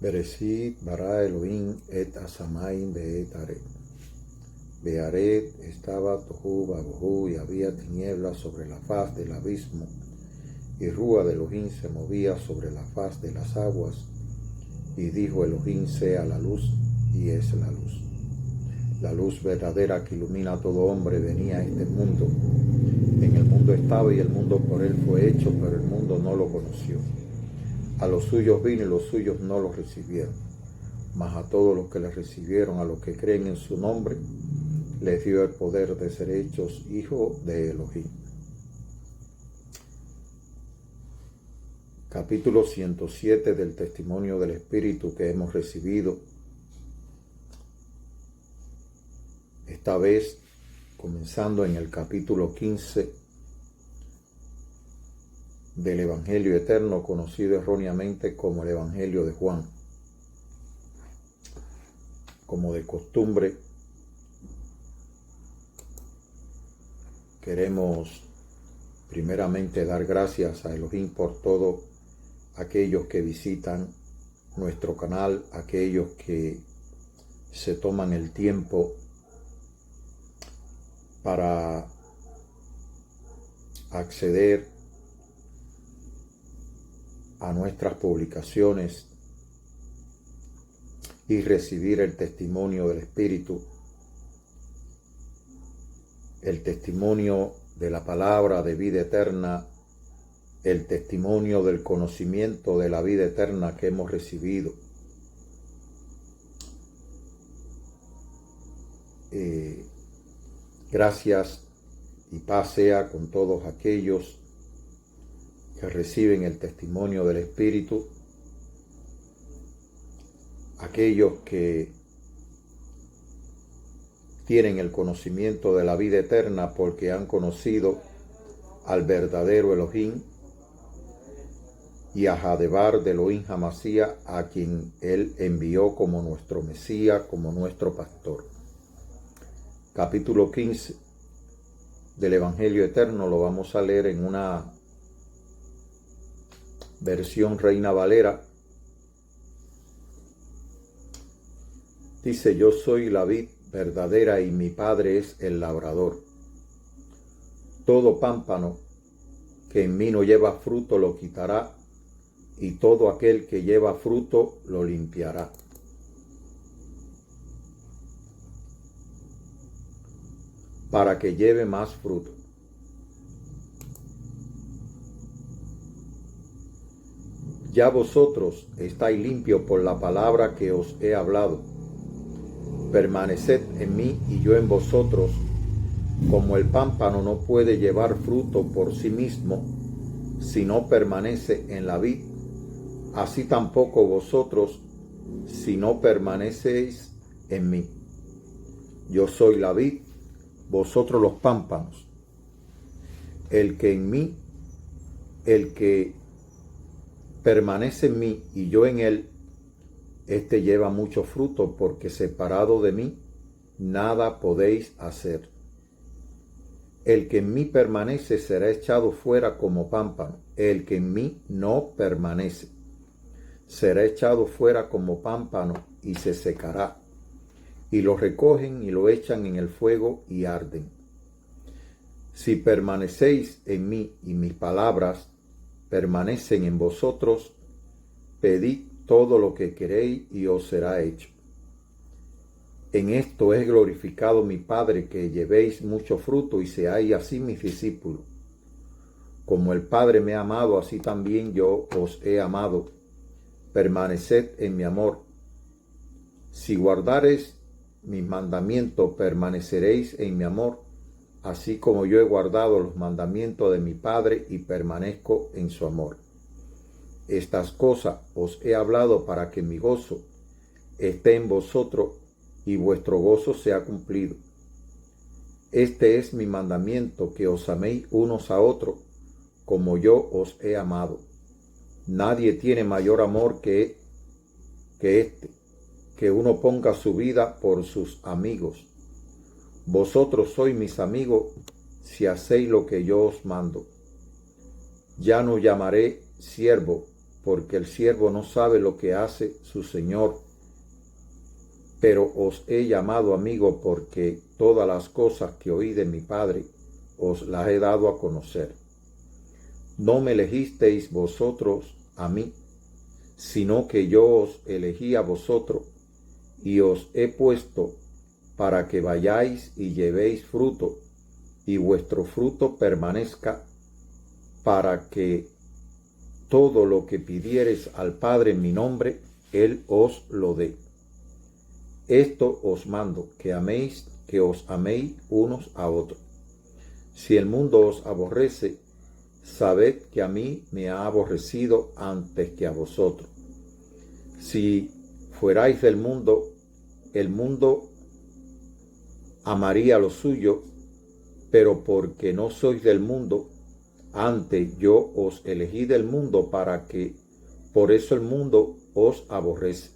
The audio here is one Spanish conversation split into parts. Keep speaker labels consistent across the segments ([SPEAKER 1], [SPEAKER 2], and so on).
[SPEAKER 1] Bereshit bara Elohim et asamayim be'et aret. Bearet estaba tohu babohu y había tinieblas sobre la faz del abismo, y Rúa de Elohim se movía sobre la faz de las aguas, y dijo Elohim: sea la luz, y es la luz. La luz verdadera que ilumina a todo hombre venía a este mundo. En el mundo estaba y el mundo por él fue hecho, pero el mundo no lo conoció. A los suyos vino y los suyos no los recibieron. Mas a todos los que le recibieron, a los que creen en su nombre, les dio el poder de ser hechos hijos de Elohim. Capítulo 107 del testimonio del Espíritu que hemos recibido. Esta vez comenzando en el capítulo 15 del Evangelio Eterno, conocido erróneamente como el Evangelio de Juan. Como de costumbre, queremos primeramente dar gracias a Elohim por todos aquellos que visitan nuestro canal, aquellos que se toman el tiempo para acceder a nuestras publicaciones y recibir el testimonio del Espíritu, el testimonio de la palabra de vida eterna, el testimonio del conocimiento de la vida eterna que hemos recibido. Gracias y paz sea con todos aquellos que reciben el testimonio del Espíritu, aquellos que tienen el conocimiento de la vida eterna porque han conocido al verdadero Elohim y a Jadebar de Elohim Hamasía, a quien Él envió como nuestro Mesías, como nuestro pastor. Capítulo 15 del Evangelio Eterno lo vamos a leer en una versión Reina Valera. Dice: yo soy la vid verdadera y mi Padre es el labrador. Todo pámpano que en mí no lleva fruto lo quitará, y todo aquel que lleva fruto lo limpiará, para que lleve más fruto. Ya vosotros estáis limpios por la palabra que os he hablado. Permaneced en mí y yo en vosotros. Como el pámpano no puede llevar fruto por sí mismo si no permanece en la vid, así tampoco vosotros si no permanecéis en mí. Yo soy la vid, vosotros los pámpanos. El que en mí, el que permanece en mí y yo en él, éste lleva mucho fruto, porque separado de mí nada podéis hacer. El que en mí permanece será echado fuera como pámpano. El que en mí no permanece será echado fuera como pámpano y se secará. Y lo recogen y lo echan en el fuego y arden. Si permanecéis en mí y mis palabras permanecen en vosotros, pedid todo lo que queréis y os será hecho. En esto es glorificado mi Padre, que llevéis mucho fruto y seáis así mis discípulos. Como el Padre me ha amado, así también yo os he amado. Permaneced en mi amor. Si guardareis mis mandamientos, permaneceréis en mi amor, así como yo he guardado los mandamientos de mi Padre y permanezco en su amor. Estas cosas os he hablado para que mi gozo esté en vosotros y vuestro gozo sea cumplido. Este es mi mandamiento, que os améis unos a otros como yo os he amado. Nadie tiene mayor amor que este, que uno ponga su vida por sus amigos. Vosotros sois mis amigos si hacéis lo que yo os mando. Ya no llamaré siervo, porque el siervo no sabe lo que hace su señor. Pero os he llamado amigo porque todas las cosas que oí de mi Padre os las he dado a conocer. No me elegisteis vosotros a mí, sino que yo os elegí a vosotros y os he puesto para que vayáis y llevéis fruto, y vuestro fruto permanezca, para que todo lo que pidiereis al Padre en mi nombre, Él os lo dé. Esto os mando, que os améis unos a otros. Si el mundo os aborrece, sabed que a mí me ha aborrecido antes que a vosotros. Si fuerais del mundo, el mundo amaría lo suyo, pero porque no sois del mundo, antes yo os elegí del mundo para que por eso el mundo os aborrece.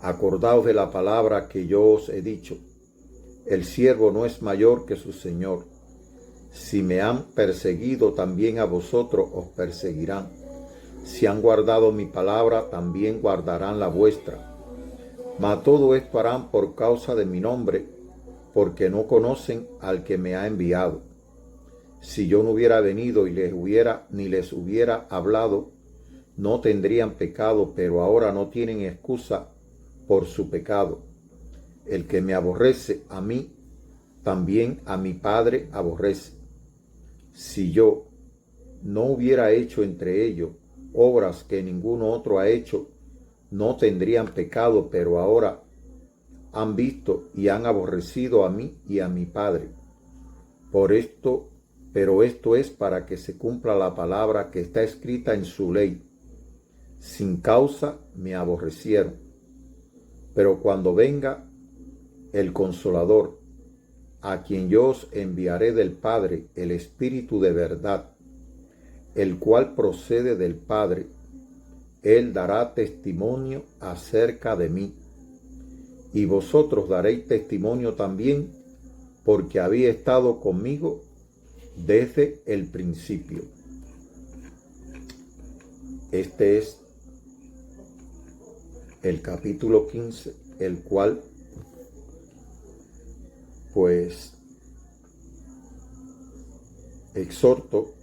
[SPEAKER 1] Acordaos de la palabra que yo os he dicho. El siervo no es mayor que su señor. Si me han perseguido, también a vosotros os perseguirán. Si han guardado mi palabra, también guardarán la vuestra. Mas todo esto harán por causa de mi nombre, porque no conocen al que me ha enviado. Si yo no hubiera venido y les hubiera hablado, no tendrían pecado, pero ahora no tienen excusa por su pecado. El que me aborrece a mí, también a mi Padre aborrece. Si yo no hubiera hecho entre ellos obras que ninguno otro ha hecho, no tendrían pecado, pero ahora han visto y han aborrecido a mí y a mi Padre. Pero esto es para que se cumpla la palabra que está escrita en su ley. Sin causa me aborrecieron. Pero cuando venga el Consolador, a quien yo os enviaré del Padre, el Espíritu de verdad, el cual procede del Padre, Él dará testimonio acerca de mí. Y vosotros daréis testimonio también, porque habéis estado conmigo desde el principio. Este es el capítulo 15, el cual pues exhorto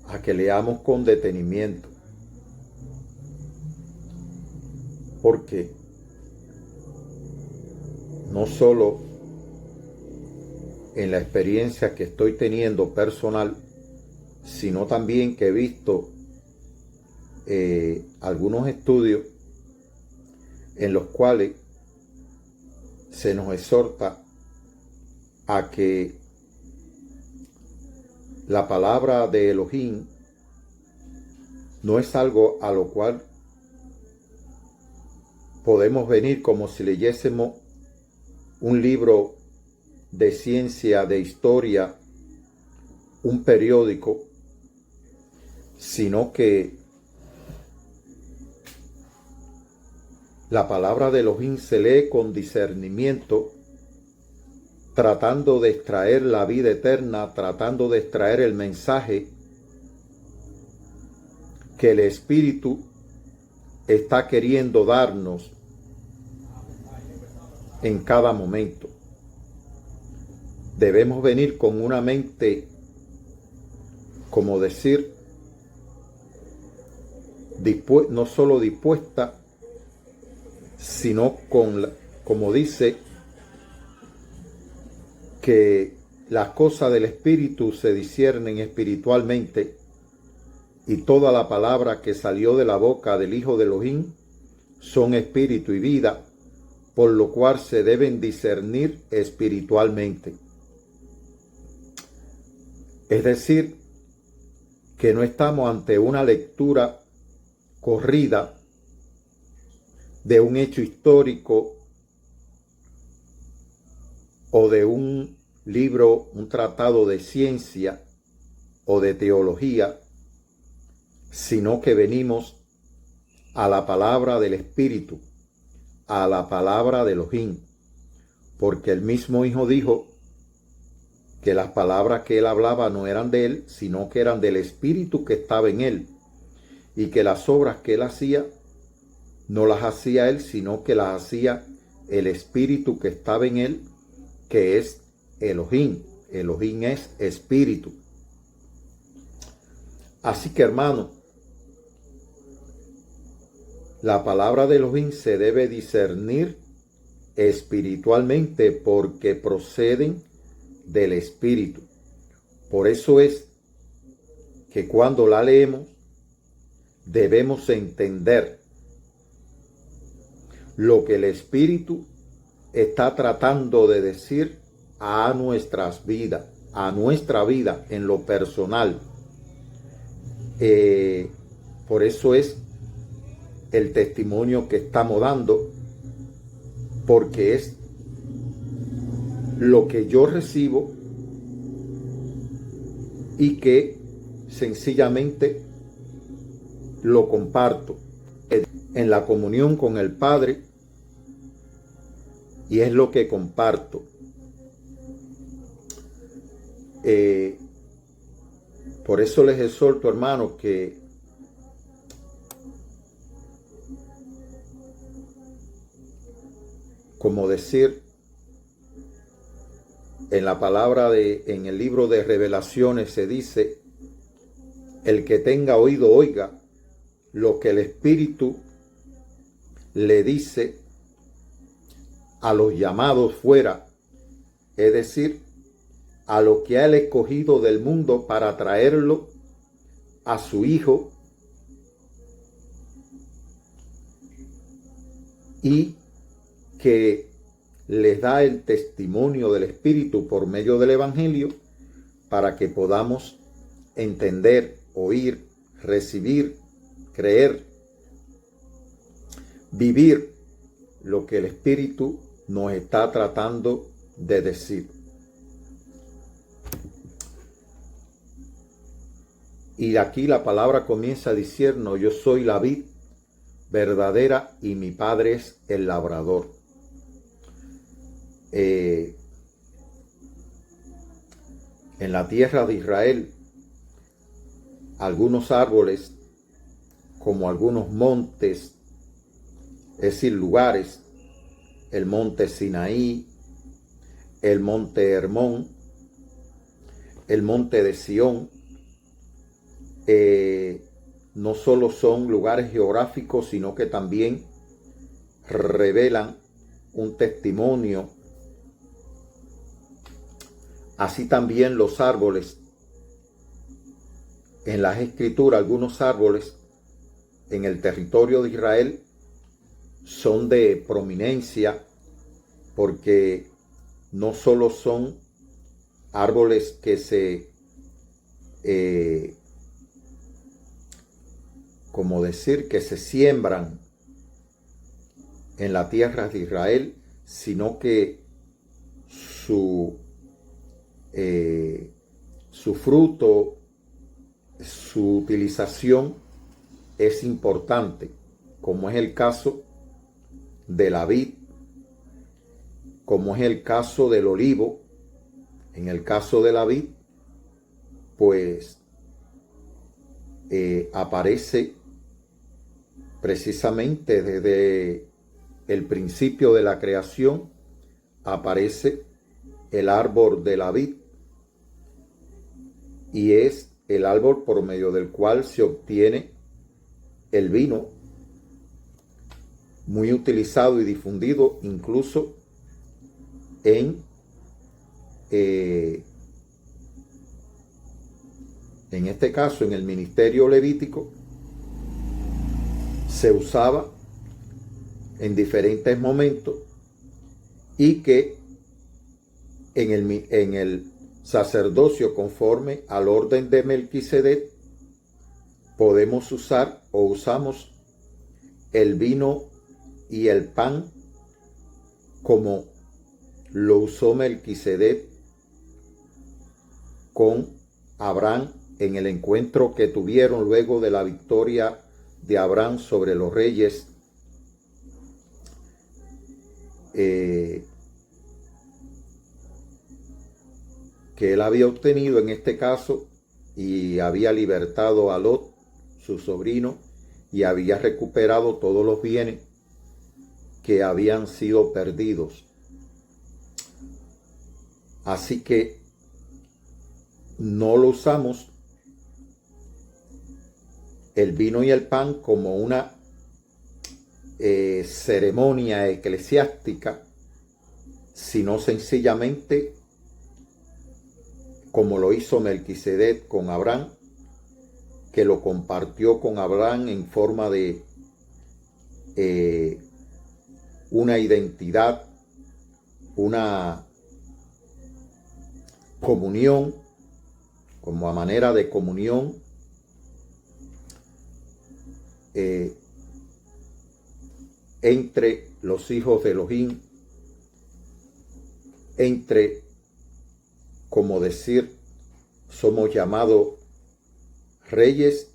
[SPEAKER 1] a que leamos con detenimiento, porque no solo en la experiencia que estoy teniendo personal, sino también que he visto algunos estudios en los cuales se nos exhorta a que la palabra de Elohim no es algo a lo cual podemos venir como si leyésemos un libro de ciencia, de historia, un periódico, sino que la palabra de Elohim se lee con discernimiento, tratando de extraer la vida eterna, tratando de extraer el mensaje que el Espíritu está queriendo darnos en cada momento. Debemos venir con una mente, como decir, no solo dispuesta, sino como dice, que las cosas del Espíritu se disciernen espiritualmente, y toda la palabra que salió de la boca del Hijo de Elohim son espíritu y vida, por lo cual se deben discernir espiritualmente. Es decir, que no estamos ante una lectura corrida de un hecho histórico o de un libro, un tratado de ciencia o de teología, sino que venimos a la palabra del Espíritu, a la palabra de Elohim, porque el mismo Hijo dijo que las palabras que él hablaba no eran de él, sino que eran del Espíritu que estaba en él. y que las obras que él hacía no las hacía él, sino que las hacía el espíritu que estaba en él, que es Elohim. Elohim es espíritu. Así que, hermano, la palabra de Elohim se debe discernir espiritualmente porque proceden del espíritu. Por eso es que cuando la leemos debemos entender lo que el espíritu está tratando de decir a nuestras vidas, a nuestra vida en lo personal. Por eso es el testimonio que estamos dando, porque es lo que yo recibo y que sencillamente lo comparto en la comunión con el Padre, y es lo que comparto. Por eso les exhorto, hermanos, que como decir en la palabra en el libro de Revelaciones se dice: el que tenga oído oiga lo que el Espíritu le dice a los llamados fuera, es decir, a lo que ha él escogido del mundo para traerlo a su Hijo, y que les da el testimonio del Espíritu por medio del Evangelio para que podamos entender, oír, recibir, creer, vivir lo que el Espíritu nos está tratando de decir. Y aquí la palabra comienza diciendo: yo soy la vid verdadera y mi Padre es el labrador. En la tierra de Israel, algunos árboles, como algunos montes, es decir, lugares, el monte Sinaí, el monte Hermón, el monte de Sión, no solo son lugares geográficos, sino que también revelan un testimonio. Así también los árboles. En las Escrituras, algunos árboles en el territorio de Israel son de prominencia, porque no solo son árboles que se, que se siembran en la tierra de Israel, sino que su fruto, su utilización es importante, como es el caso de la vid, como es el caso del olivo. En el caso de la vid, pues aparece precisamente desde el principio de la creación, aparece el árbol de la vid, y es el árbol por medio del cual se obtiene el vino, muy utilizado y difundido incluso en este caso, en el ministerio levítico, se usaba en diferentes momentos, y que en el sacerdocio, conforme al orden de Melquisedec, podemos usar o usamos el vino y el pan como lo usó Melquisedec con Abraham en el encuentro que tuvieron luego de la victoria de Abraham sobre los reyes que él había obtenido en este caso, y había libertado a Lot, su sobrino, y había recuperado todos los bienes que habían sido perdidos. Así que no lo usamos el vino y el pan como una ceremonia eclesiástica, sino sencillamente como lo hizo Melquisedec con Abraham, que lo compartió con Abraham en forma de una identidad, una comunión, como a manera de comunión entre los hijos de Elohim, entre, como decir, somos llamados reyes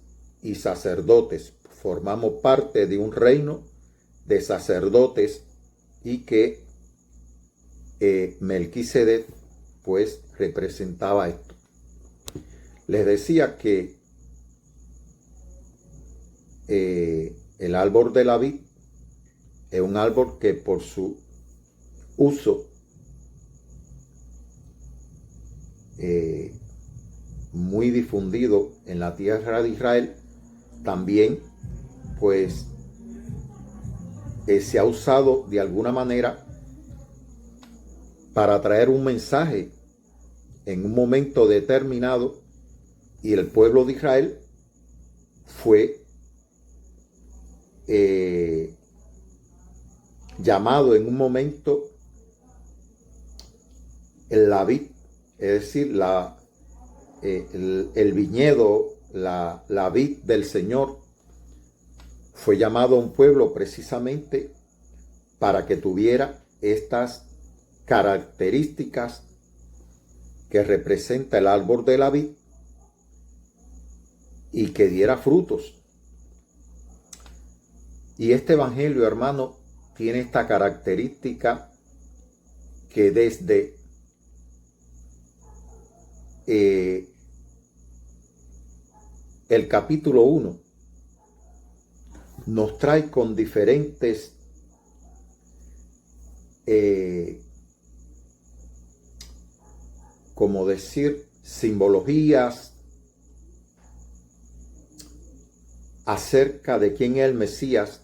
[SPEAKER 1] y sacerdotes, formamos parte de un reino de sacerdotes, y que Melquisedec pues representaba esto. Les decía que el árbol de la vid es un árbol que por su uso muy difundido en la tierra de Israel, también pues se ha usado de alguna manera para traer un mensaje en un momento determinado, y el pueblo de Israel fue llamado en un momento la vid, es decir, el viñedo, la vid del Señor. Fue llamado a un pueblo precisamente para que tuviera estas características que representa el árbol de la vid y que diera frutos. Y este evangelio, hermano, tiene esta característica que desde el capítulo 1 nos trae con diferentes como decir, simbologías acerca de quién es el Mesías,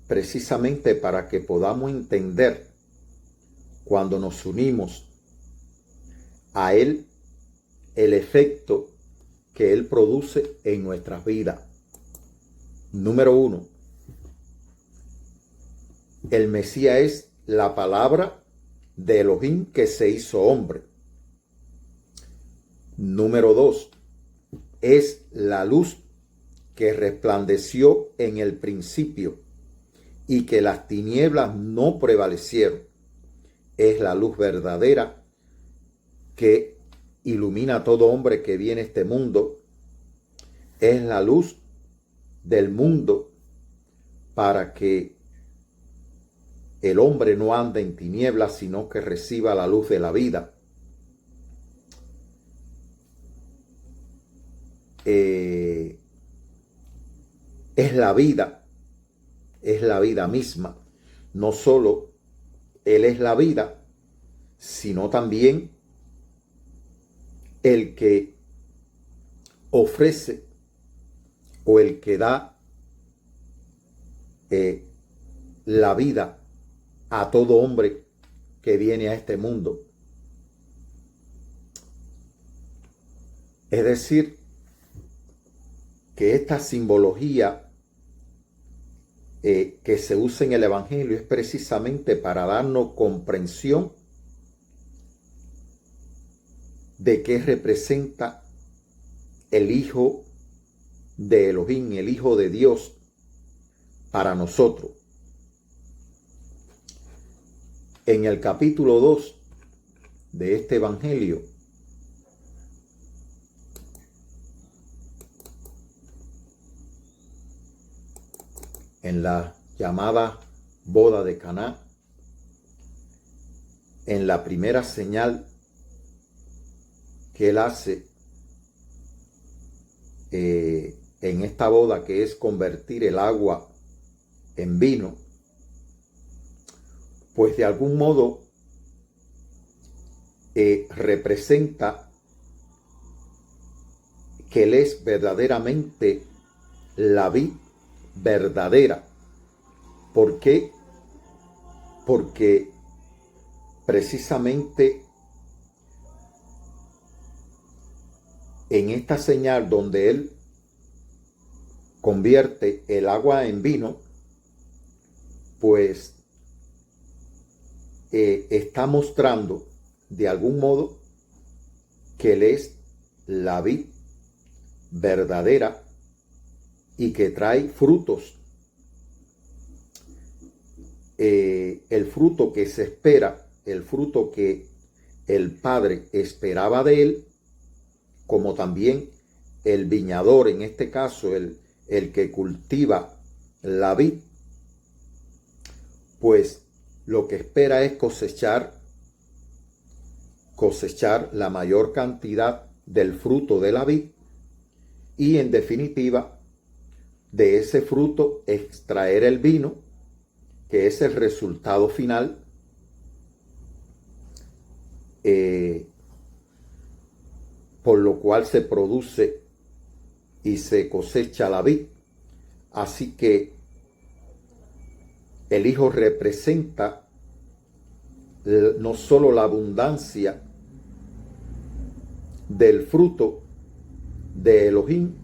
[SPEAKER 1] precisamente para que podamos entender, cuando nos unimos a Él, el efecto que Él produce en nuestras vidas. Número 1, el Mesías es la palabra de Elohim que se hizo hombre. Número 2, es la luz que resplandeció en el principio y que las tinieblas no prevalecieron. Es la luz verdadera que ilumina a todo hombre que viene a este mundo. Es la luz del mundo para que el hombre no ande en tinieblas, sino que reciba la luz de la vida. Es la vida misma. No solo Él es la vida, sino también el que ofrece o el que da la vida a todo hombre que viene a este mundo. Es decir, que esta simbología que se usa en el Evangelio es precisamente para darnos comprensión de qué representa el Hijo de Elohim, el Hijo de Dios, para nosotros. En el capítulo 2 de este Evangelio, en la llamada boda de Caná, en la primera señal que Él hace en esta boda, que es convertir el agua en vino, pues de algún modo representa que Él es verdaderamente la vid verdadera. ¿Por qué? Porque precisamente en esta señal donde Él convierte el agua en vino, pues está mostrando de algún modo que Él es la vid verdadera y que trae frutos. El fruto que se espera, el fruto que el Padre esperaba de Él, como también el viñador, en este caso el que cultiva la vid, pues lo que espera es cosechar la mayor cantidad del fruto de la vid y, en definitiva, de ese fruto extraer el vino, que es el resultado final, por lo cual se produce y se cosecha la vid. Así que el Hijo representa no solo la abundancia del fruto de Elohim,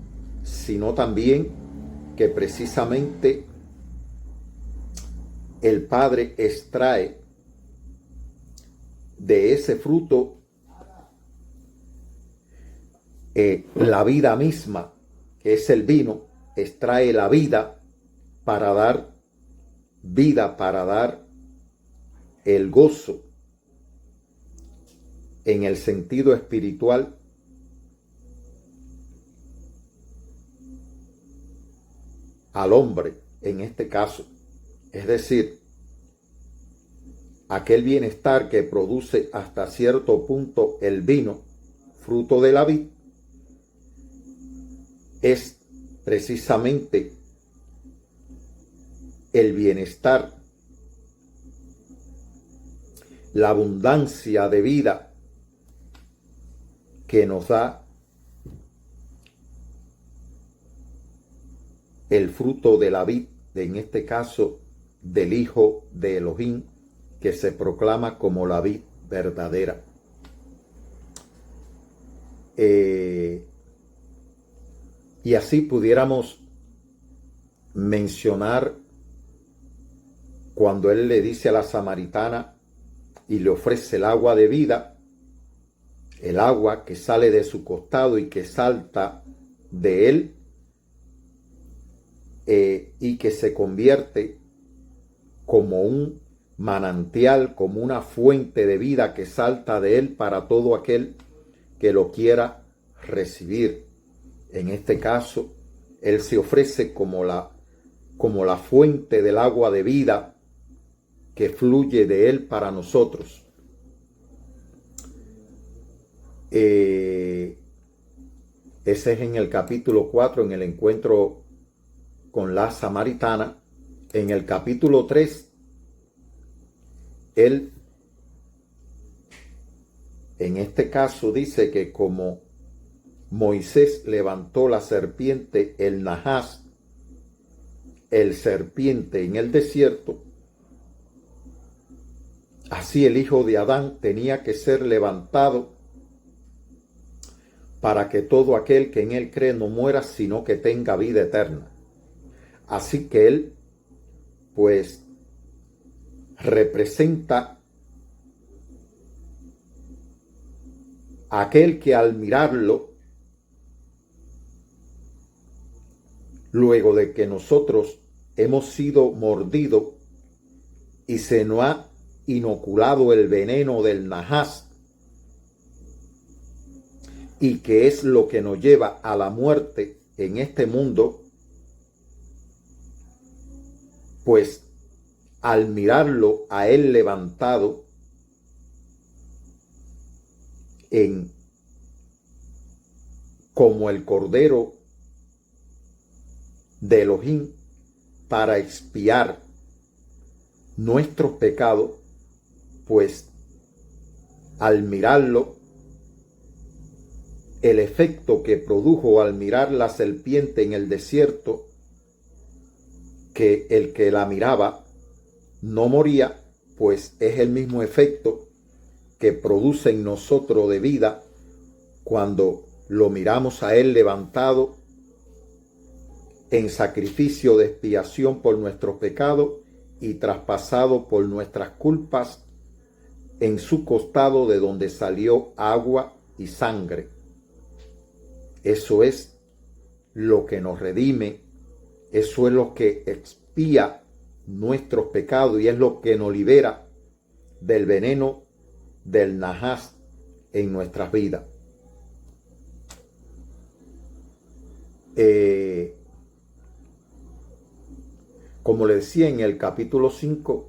[SPEAKER 1] sino también que precisamente el Padre extrae de ese fruto la vida misma, que es el vino, extrae la vida para dar vida, para dar el gozo en el sentido espiritual al hombre, en este caso. Es decir, aquel bienestar que produce hasta cierto punto el vino, fruto de la vid, es precisamente el bienestar, la abundancia de vida que nos da el fruto de la vid, en este caso del Hijo de Elohim, que se proclama como la vid verdadera. Y así pudiéramos mencionar cuando Él le dice a la samaritana y le ofrece el agua de vida, el agua que sale de su costado y que salta de Él, y que se convierte como un manantial, como una fuente de vida que salta de Él para todo aquel que lo quiera recibir. En este caso, Él se ofrece como la fuente del agua de vida que fluye de Él para nosotros. Ese es en el capítulo 4, en el encuentro con la samaritana. En el capítulo 3, Él, en este caso, dice que como Moisés levantó la serpiente, el Najás, el serpiente en el desierto, así el Hijo de Adán tenía que ser levantado para que todo aquel que en Él cree no muera, sino que tenga vida eterna. Así que Él, pues, representa a aquel que al mirarlo, luego de que nosotros hemos sido mordidos y se nos ha inoculado el veneno del Najás, y que es lo que nos lleva a la muerte en este mundo, pues al mirarlo a Él levantado como el Cordero de Elohim para expiar nuestros pecados, pues al mirarlo, el efecto que produjo al mirar la serpiente en el desierto, que el que la miraba no moría, pues es el mismo efecto que produce en nosotros de vida cuando lo miramos a él levantado en sacrificio de expiación por nuestros pecados y traspasado por nuestras culpas en su costado, de donde salió agua y sangre. Eso es lo que nos redime, eso es lo que expía nuestros pecados y es lo que nos libera del veneno del Najás en nuestras vidas. Como le decía en el capítulo 5,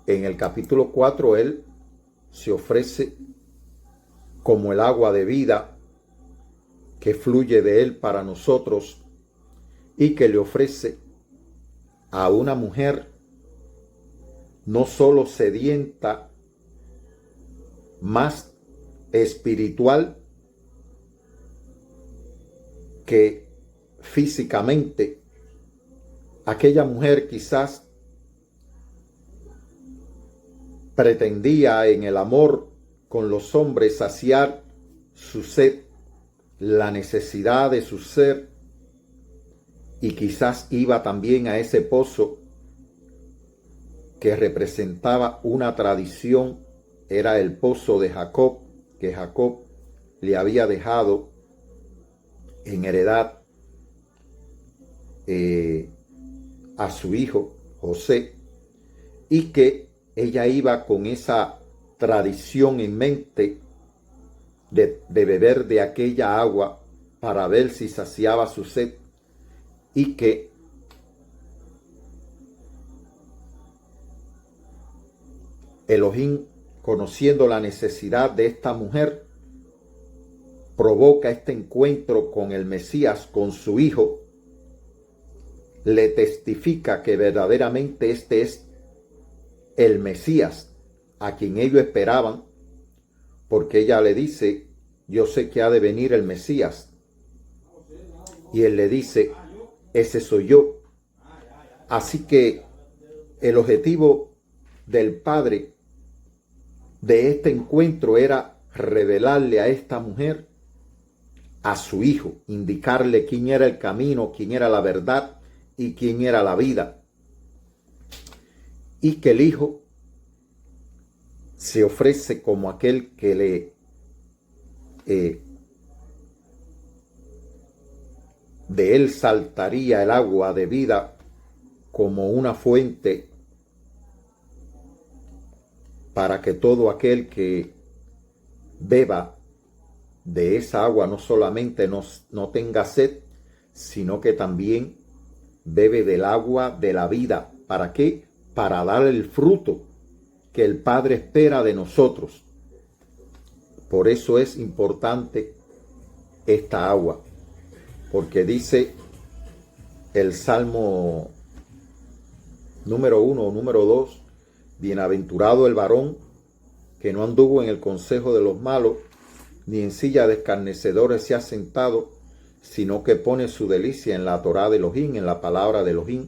[SPEAKER 1] en el capítulo 4 él se ofrece como el agua de vida que fluye de él para nosotros y que le ofrece a una mujer no solo sedienta, más espiritual que físicamente. Aquella mujer quizás pretendía en el amor con los hombres saciar su sed, la necesidad de su ser, y quizás iba también a ese pozo que representaba una tradición, era el pozo de Jacob, que Jacob le había dejado en heredad a su hijo José, y que ella iba con esa tradición en mente de beber de aquella agua para ver si saciaba su sed, y que Elohim, conociendo la necesidad de esta mujer, provoca este encuentro con el Mesías, con su hijo, le testifica que verdaderamente este es el Mesías a quien ellos esperaban, porque ella le dice: yo sé que ha de venir el Mesías. Y él le dice: ese soy yo. Así que el objetivo del Padre de este encuentro era revelarle a esta mujer a su hijo, indicarle quién era el camino, quién era la verdad y quién era la vida. Y que el hijo se ofrece como aquel que de él saltaría el agua de vida como una fuente, para que todo aquel que beba de esa agua no solamente no tenga sed, sino que también bebe del agua de la vida. ¿Para qué? Para dar el fruto que el Padre espera de nosotros. Por eso es importante esta agua, porque dice el Salmo número 1 o número 2, bienaventurado el varón que no anduvo en el consejo de los malos, ni en silla de escarnecedores se ha sentado, sino que pone su delicia en la Torá de Elohim, en la palabra de Elohim.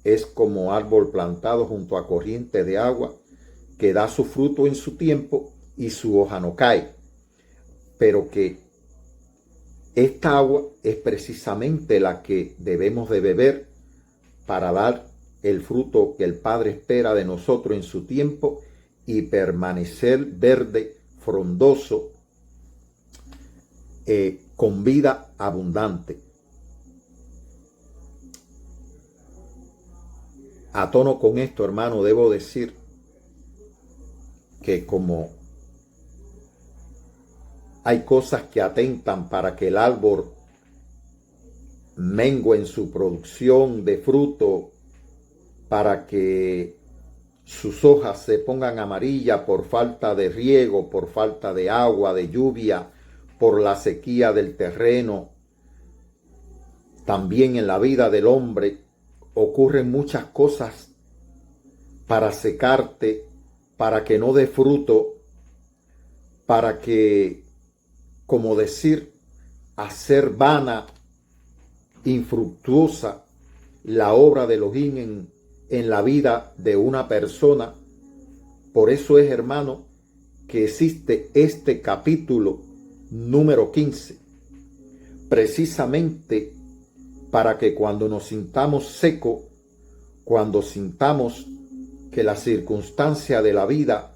[SPEAKER 1] Es como árbol plantado junto a corriente de agua, que da su fruto en su tiempo y su hoja no cae. Pero que esta agua es precisamente la que debemos de beber para dar el fruto que el Padre espera de nosotros en su tiempo y permanecer verde, frondoso, con vida abundante. A tono con esto, hermano, debo decir que como hay cosas que atentan para que el árbol mengue en su producción de fruto, para que sus hojas se pongan amarillas por falta de riego, por falta de agua, de lluvia, por la sequía del terreno, también en la vida del hombre ocurren muchas cosas para secarte, para que no dé fruto, para que, como decir, hacer vana, infructuosa la obra de Elohim en la vida de una persona. Por eso es, hermano, que existe este capítulo número 15, precisamente para que cuando nos sintamos secos, cuando sintamos que las circunstancias de la vida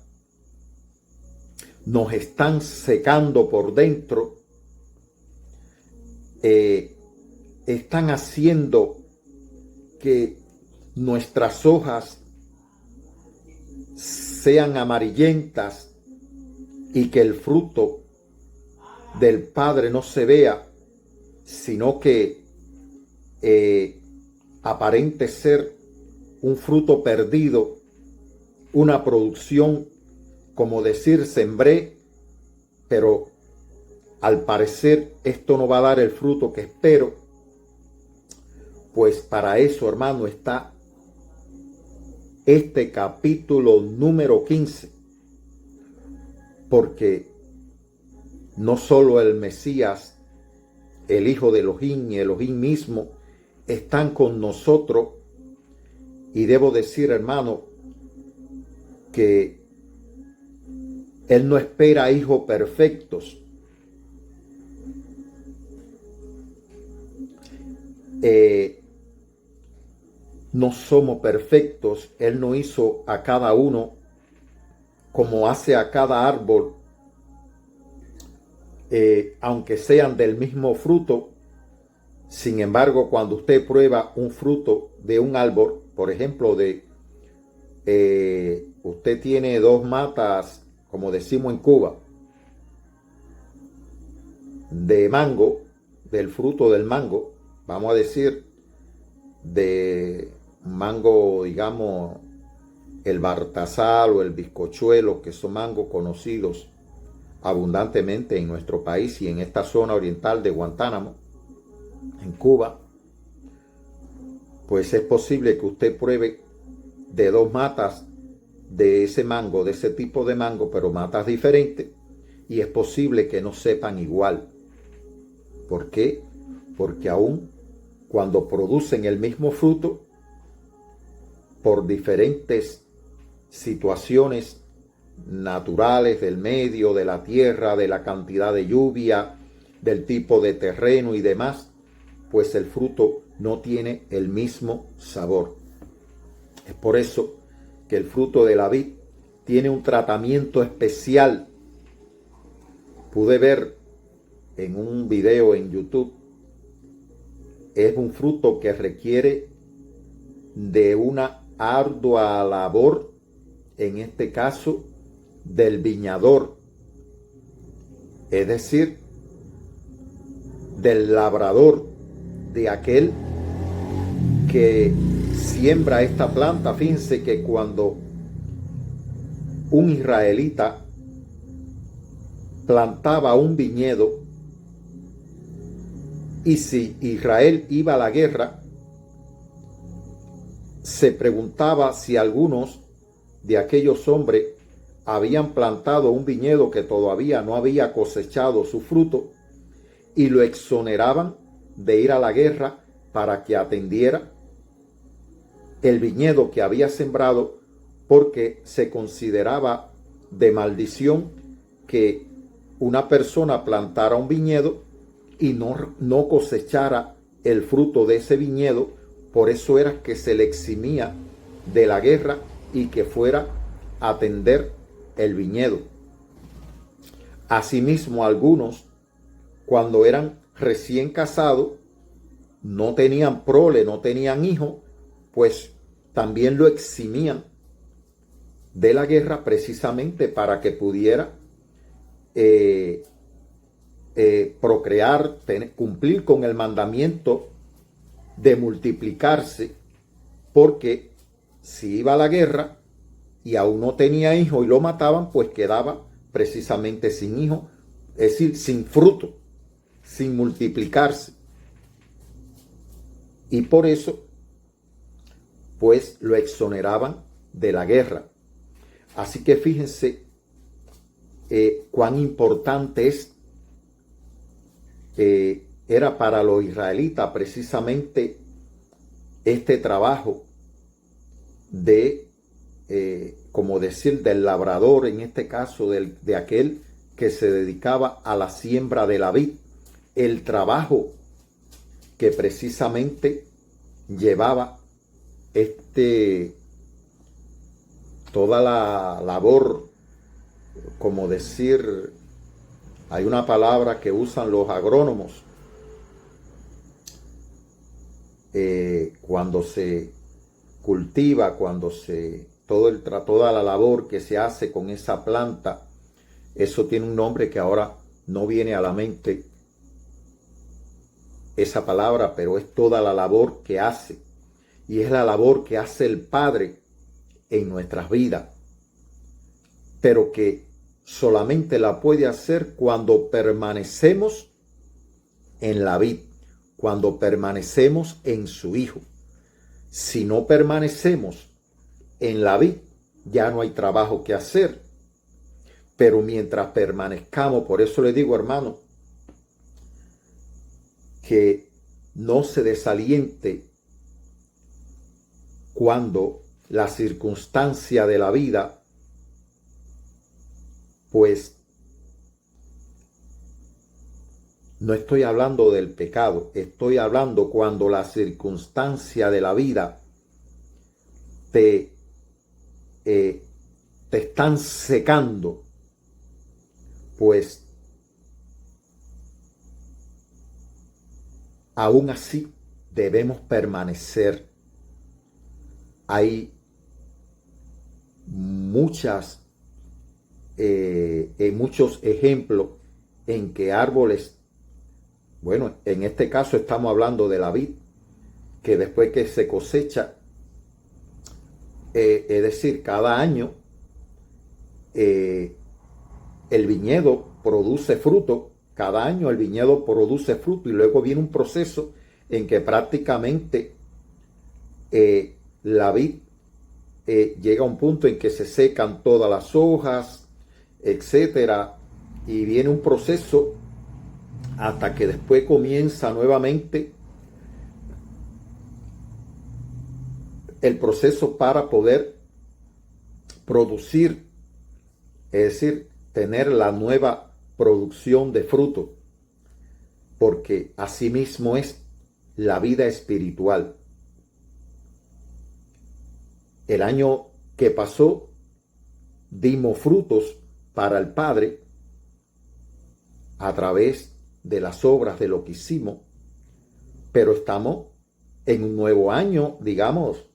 [SPEAKER 1] nos están secando por dentro, están haciendo que nuestras hojas sean amarillentas y que el fruto del Padre no se vea, sino que aparente ser un fruto perdido, una producción, como decir, sembré, pero al parecer esto no va a dar el fruto que espero. Pues para eso, hermano, está este capítulo número 15, porque no solo el Mesías, el Hijo de Elohim y Elohim mismo están con nosotros, y debo decir, hermano, que Él no espera hijos perfectos. No somos perfectos. Él no hizo a cada uno como hace a cada árbol, aunque sean del mismo fruto. Sin embargo, cuando usted prueba un fruto de un árbol, por ejemplo, usted tiene dos matas, como decimos en Cuba, de mango, del fruto del mango, vamos a decir, de mango, digamos, el bartazal o el bizcochuelo, que son mangos conocidos abundantemente en nuestro país y en esta zona oriental de Guantánamo, en Cuba. Pues es posible que usted pruebe de dos matas de ese mango, de ese tipo de mango, pero matas diferentes, y es posible que no sepan igual. ¿Por qué? Porque aún cuando producen el mismo fruto, por diferentes situaciones naturales del medio, de la tierra, de la cantidad de lluvia, del tipo de terreno y demás, pues el fruto no tiene el mismo sabor. Es por eso que el fruto de la vid tiene un tratamiento especial. Pude ver en un video en YouTube, es un fruto que requiere de una ardua labor, en este caso del viñador, es decir, del labrador, de aquel que siembra esta planta. Fíjense que cuando un israelita plantaba un viñedo, y si Israel iba a la guerra, se preguntaba si algunos de aquellos hombres habían plantado un viñedo que todavía no había cosechado su fruto, y lo exoneraban de ir a la guerra para que atendiera el viñedo que había sembrado, porque se consideraba de maldición que una persona plantara un viñedo y no cosechara el fruto de ese viñedo. Por eso era que se le eximía de la guerra y que fuera a atender el viñedo. Asimismo, algunos, cuando eran recién casados, no tenían prole, no tenían hijos, pues también lo eximían de la guerra, precisamente para que pudiera procrear, cumplir con el mandamiento de multiplicarse, porque si iba a la guerra y aún no tenía hijo y lo mataban, pues quedaba precisamente sin hijo, es decir, sin fruto, sin multiplicarse. Y por eso, pues lo exoneraban de la guerra. Así que fíjense cuán importante era para los israelitas precisamente este trabajo de, como decir, del labrador, en este caso de aquel que se dedicaba a la siembra de la vid, el trabajo que precisamente llevaba toda la labor, como decir, hay una palabra que usan los agrónomos cuando se cultiva, toda la labor que se hace con esa planta. Eso tiene un nombre que ahora no viene a la mente esa palabra, pero es toda la labor que hace. Y es la labor que hace el Padre en nuestras vidas, pero que solamente la puede hacer cuando permanecemos en la vid, cuando permanecemos en su Hijo. Si no permanecemos en la vid, ya no hay trabajo que hacer. Pero mientras permanezcamos, por eso le digo, hermano, que no se desaliente cuando la circunstancia de la vida, pues, no estoy hablando del pecado, estoy hablando cuando la circunstancia de la vida te están secando, pues aún así debemos permanecer. Hay muchos ejemplos en que árboles, bueno, en este caso estamos hablando de la vid, que después que se cosecha, es decir, cada año el viñedo produce fruto, cada año el viñedo produce fruto y luego viene un proceso en que prácticamente la vid llega a un punto en que se secan todas las hojas, etcétera, y viene un proceso hasta que después comienza nuevamente el proceso para poder producir, es decir, tener la nueva producción de fruto, porque asimismo es la vida espiritual. El año que pasó dimos frutos para el Padre a través de las obras de lo que hicimos, pero estamos en un nuevo año, digamos.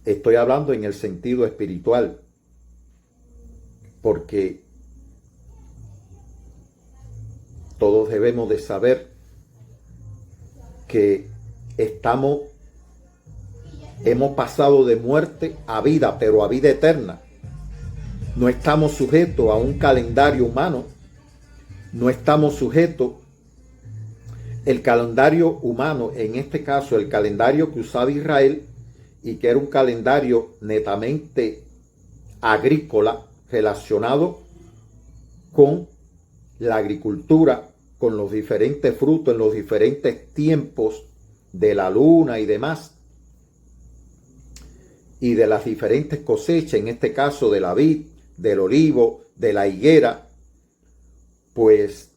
[SPEAKER 1] Estoy hablando en el sentido espiritual, porque todos debemos de saber que hemos pasado de muerte a vida, pero a vida eterna. No estamos sujetos a un calendario humano, no estamos sujetos. El calendario humano, en este caso el calendario que usaba Israel, y que era un calendario netamente agrícola, relacionado con la agricultura, con los diferentes frutos en los diferentes tiempos de la luna y demás, y de las diferentes cosechas, en este caso de la vid, del olivo, de la higuera, pues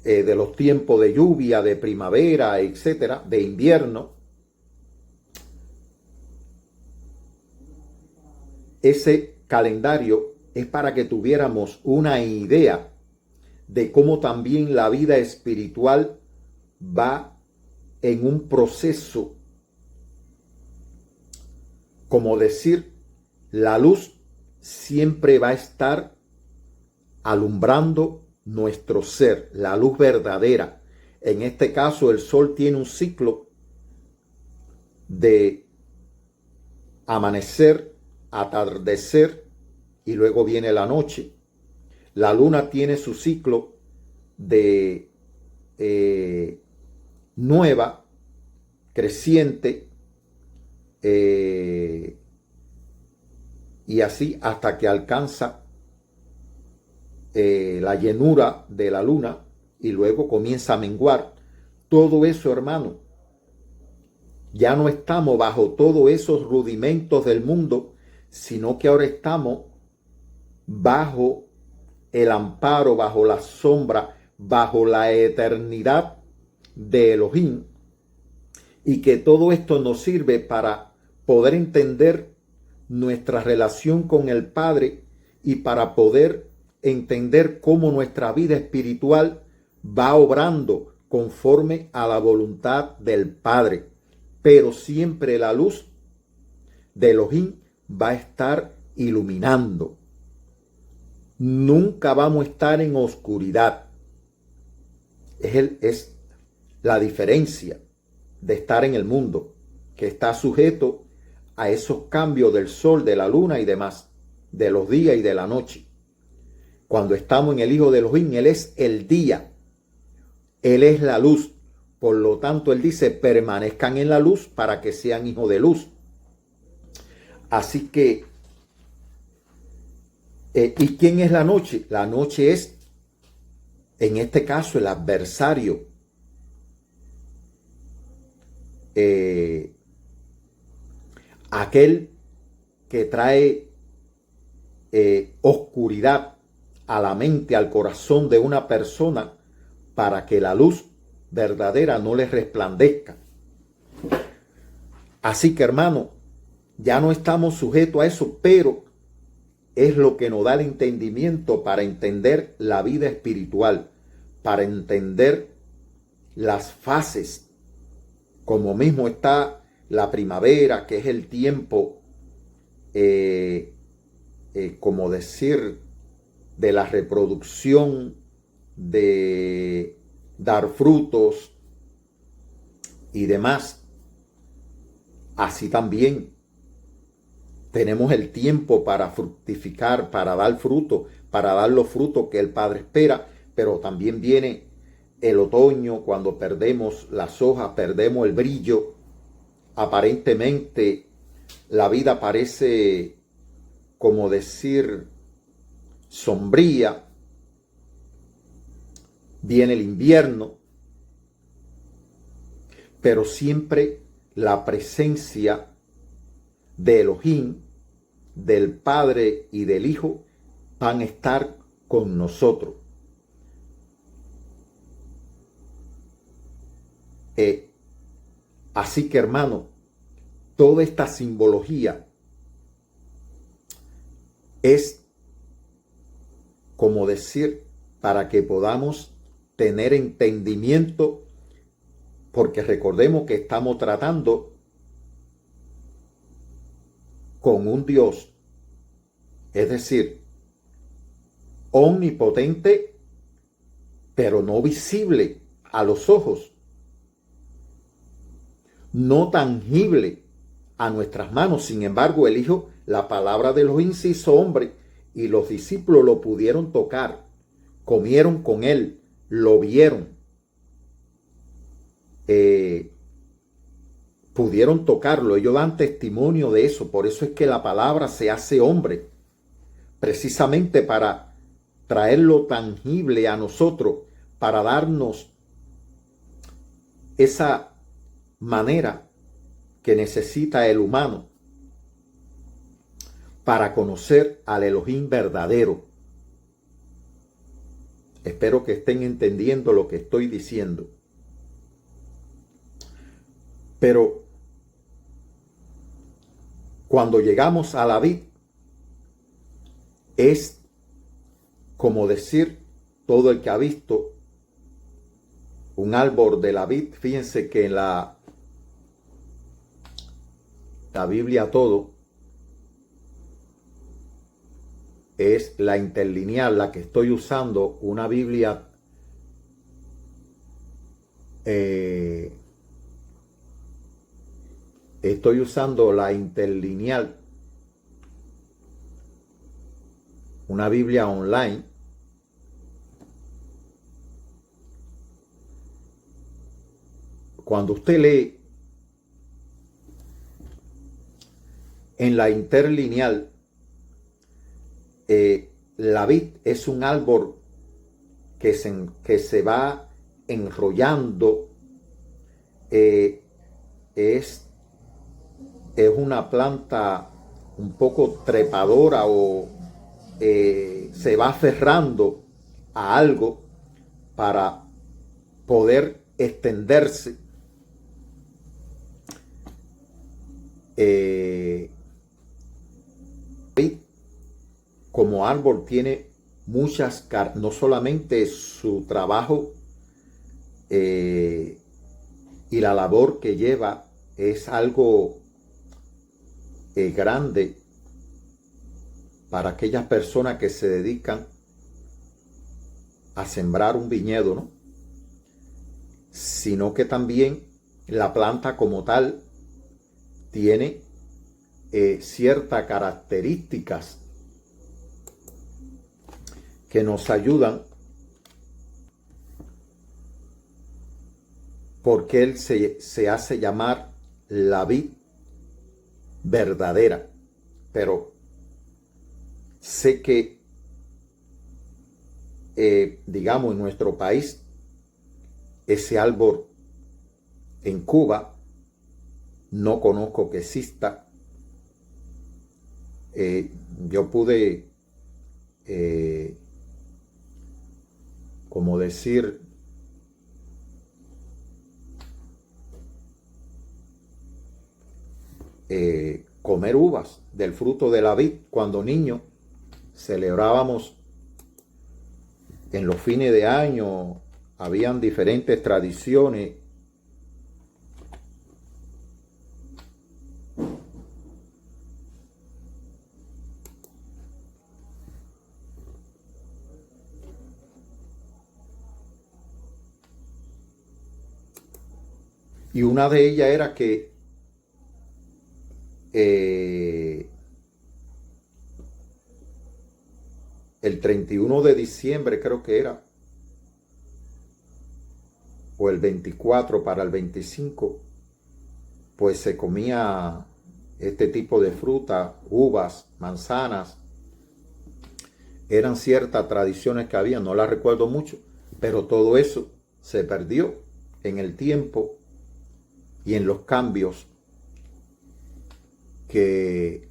[SPEAKER 1] de los tiempos de lluvia, de primavera, etcétera, de invierno. Ese calendario es para que tuviéramos una idea de cómo también la vida espiritual va en un proceso, como decir, la luz siempre va a estar alumbrando nuestro ser, la luz verdadera. En este caso, el sol tiene un ciclo de amanecer, atardecer y luego viene la noche. La luna tiene su ciclo de nueva, creciente, y así hasta que alcanza la llenura de la luna y luego comienza a menguar. Todo eso, hermano, ya no estamos bajo todos esos rudimentos del mundo, sino que ahora estamos bajo el amparo, bajo la sombra, bajo la eternidad de Elohim, y que todo esto nos sirve para poder entender nuestra relación con el Padre y para poder entender cómo nuestra vida espiritual va obrando conforme a la voluntad del Padre. Pero siempre la luz de Elohim va a estar iluminando. Nunca vamos a estar en oscuridad. Es la diferencia de estar en el mundo, que está sujeto a esos cambios del sol, de la luna y demás, de los días y de la noche. Cuando estamos en el Hijo de Elohim, Él es el día, Él es la luz. Por lo tanto, Él dice, permanezcan en la luz para que sean hijos de luz. Así que, ¿y quién es la noche? La noche es, en este caso, el adversario. Aquel que trae oscuridad a la mente, al corazón de una persona para que la luz verdadera no les resplandezca. Así que, hermano, ya no estamos sujetos a eso, pero es lo que nos da el entendimiento para entender la vida espiritual, para entender las fases, como mismo está la primavera, que es el tiempo, como decir, de la reproducción, de dar frutos y demás. Así también tenemos el tiempo para fructificar, para dar fruto, para dar los frutos que el Padre espera, pero también viene el otoño, cuando perdemos las hojas, perdemos el brillo. Aparentemente la vida parece, como decir, sombría. Viene el invierno, pero siempre la presencia de Elohim, del Padre y del Hijo van a estar con nosotros. Así que, hermano, toda esta simbología es, como decir, para que podamos tener entendimiento, porque recordemos que estamos tratando con un Dios, es decir, omnipotente, pero no visible a los ojos, no tangible a nuestras manos. Sin embargo, el Hijo, la palabra de los incisos hombre, y los discípulos lo pudieron tocar, comieron con él, lo vieron, pudieron tocarlo. Ellos dan testimonio de eso. Por eso es que la palabra se hace hombre, precisamente para traerlo tangible a nosotros, para darnos esa manera que necesita el humano para conocer al Elohim verdadero. Espero que estén entendiendo lo que estoy diciendo. Pero cuando llegamos a la vid, es como decir, todo el que ha visto un árbol de la vid, fíjense que en la Biblia todo es la interlineal, la que estoy usando, una Biblia estoy usando la interlineal, una Biblia online, cuando usted lee en la interlineal, la vid es un árbol que se va enrollando, es una planta un poco trepadora o se va aferrando a algo para poder extenderse. Como árbol tiene muchas no solamente su trabajo y la labor que lleva es algo grande para aquellas personas que se dedican a sembrar un viñedo, ¿no? Sino que también la planta como tal tiene ciertas características que nos ayudan, porque él se hace llamar la vid verdadera. Pero sé que, digamos, en nuestro país, ese árbol en Cuba no conozco que exista. Yo pude, como decir, comer uvas del fruto de la vid. Cuando niño celebrábamos en los fines de año, habían diferentes tradiciones. Y una de ellas era que el 31 de diciembre, creo que era, o el 24 para el 25, pues se comía este tipo de fruta, uvas, manzanas. Eran ciertas tradiciones que había, no las recuerdo mucho, pero todo eso se perdió en el tiempo y en los cambios que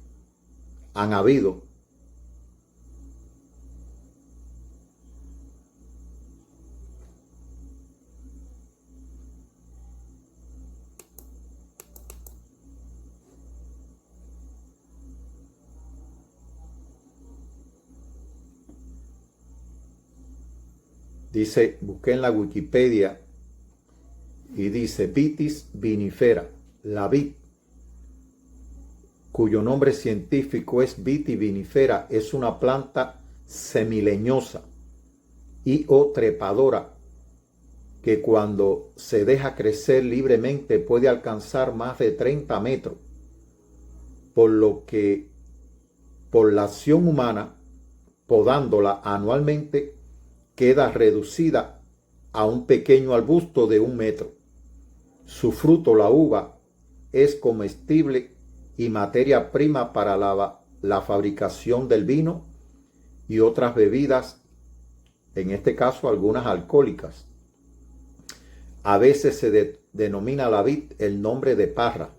[SPEAKER 1] han habido. Dice, busqué en la Wikipedia y dice Vitis vinifera, la vid, cuyo nombre científico es Vitis vinifera, es una planta semileñosa y o trepadora que cuando se deja crecer libremente puede alcanzar más de 30 metros, por lo que por la acción humana, podándola anualmente, queda reducida a un pequeño arbusto de 1 metro. Su fruto, la uva, es comestible y materia prima para la fabricación del vino y otras bebidas, en este caso algunas alcohólicas. A veces se denomina la vid el nombre de parra.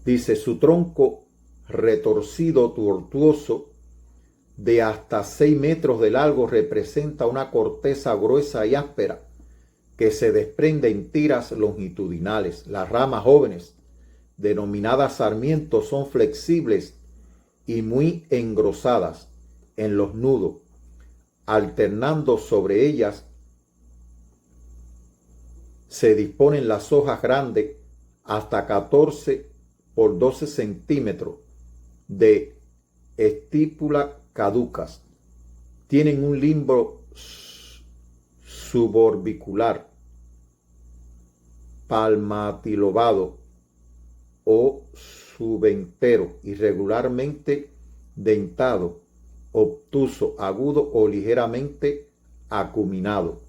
[SPEAKER 1] Dice, su tronco retorcido, tortuoso, de hasta 6 metros de largo, representa una corteza gruesa y áspera que se desprende en tiras longitudinales. Las ramas jóvenes, denominadas sarmientos, son flexibles y muy engrosadas en los nudos, alternando sobre ellas se disponen las hojas grandes hasta 14 por 12 centímetros de estípula caducas. Tienen un limbo suborbicular, palmatilobado o subentero, irregularmente dentado obtuso, agudo o ligeramente acuminado,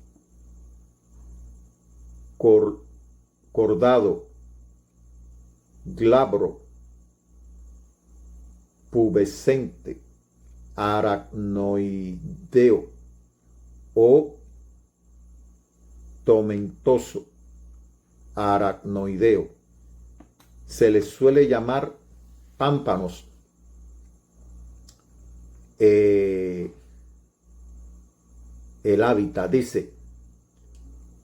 [SPEAKER 1] cordado, glabro, pubescente, aracnoideo o tomentoso, aracnoideo. Se les suele llamar pámpanos. El hábitat, dice,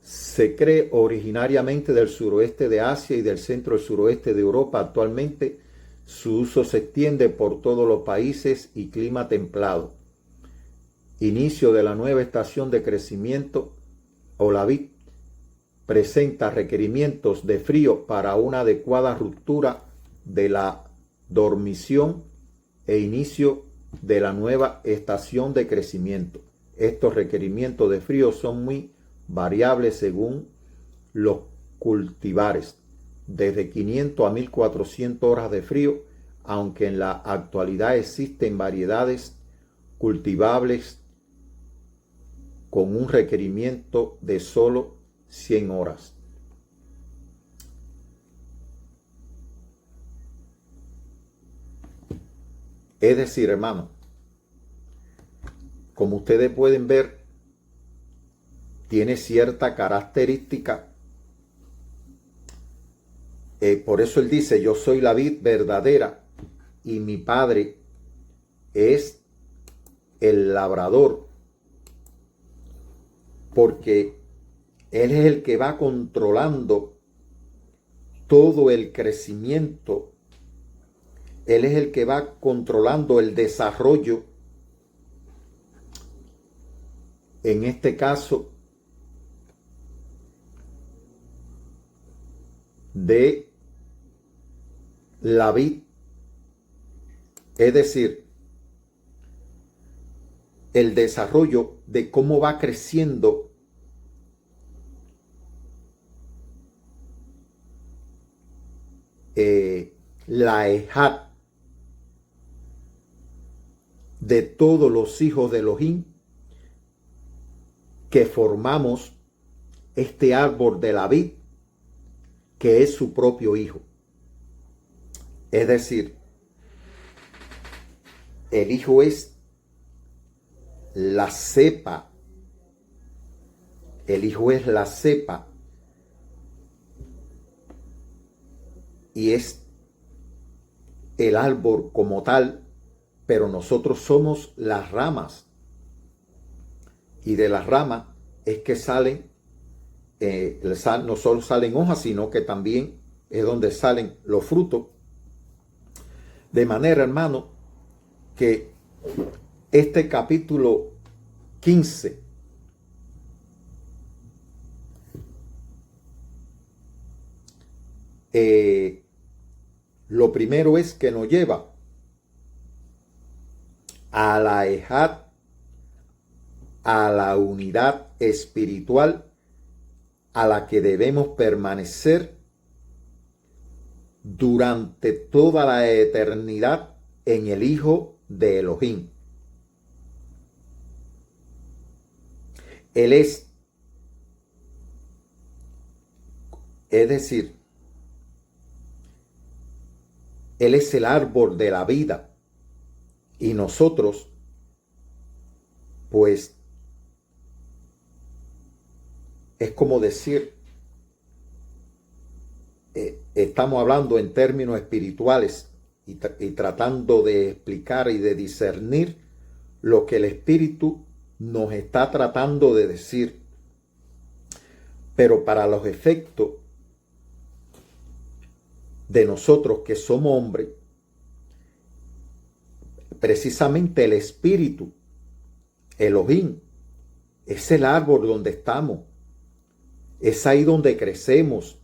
[SPEAKER 1] se cree originariamente del suroeste de Asia y del centro del suroeste de Europa. Actualmente su uso se extiende por todos los países y clima templado. Inicio de la nueva estación de crecimiento o la vid presenta requerimientos de frío para una adecuada ruptura de la dormición e inicio de la nueva estación de crecimiento. Estos requerimientos de frío son muy variables según los cultivares, desde 500 a 1400 horas de frío, aunque en la actualidad existen variedades cultivables con un requerimiento de solo 100 horas. Es decir, hermano, como ustedes pueden ver, tiene cierta característica. Por eso él dice, yo soy la vid verdadera y mi padre es el labrador, porque él es el que va controlando todo el crecimiento. Él es el que va controlando el desarrollo, en este caso, de la vid. Es decir, el desarrollo de cómo va creciendo la ejat de todos los hijos de Elohim, que formamos este árbol de la vid, que es su propio hijo. Es decir, el hijo es la cepa. El hijo es la cepa y es el árbol como tal, pero nosotros somos las ramas. Y de las ramas es que salen, no solo salen hojas, sino que también es donde salen los frutos. De manera, hermano, que este capítulo 15 lo primero es que nos lleva a la ejat, a la unidad espiritual a la que debemos permanecer durante toda la eternidad en el Hijo de Elohim. Él es decir, Él es el árbol de la vida y nosotros, pues, es como decir, estamos hablando en términos espirituales y tratando de explicar y de discernir lo que el Espíritu nos está tratando de decir. Pero para los efectos de nosotros que somos hombres, precisamente el Espíritu, Elohim, es el árbol donde estamos. Es ahí donde crecemos,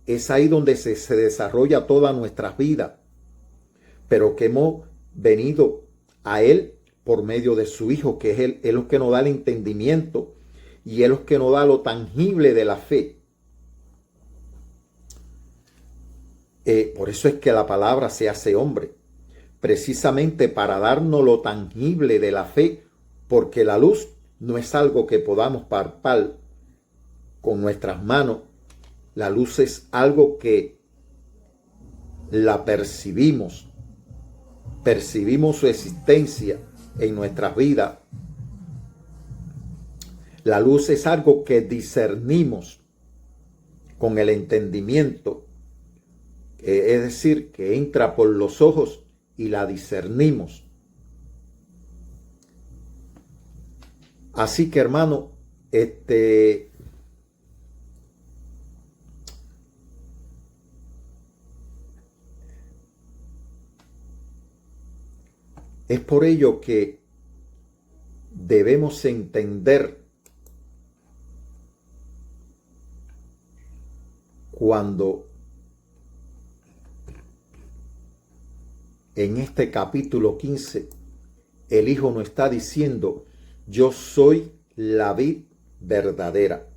[SPEAKER 1] es ahí donde se desarrolla toda nuestra vida, pero que hemos venido a Él por medio de su Hijo, que es Él es lo que nos da el entendimiento y Él es lo que nos da lo tangible de la fe. Por eso es que la palabra se hace hombre. precisamente para darnos lo tangible de la fe, porque la luz no es algo que podamos palpar con nuestras manos. La luz es algo que la percibimos su existencia en nuestras vidas. La luz es algo que discernimos con el entendimiento, es decir, que entra por los ojos y la discernimos. Así que, hermano, es por ello que debemos entender cuando en este capítulo 15 el Hijo nos está diciendo: yo soy la vid verdadera.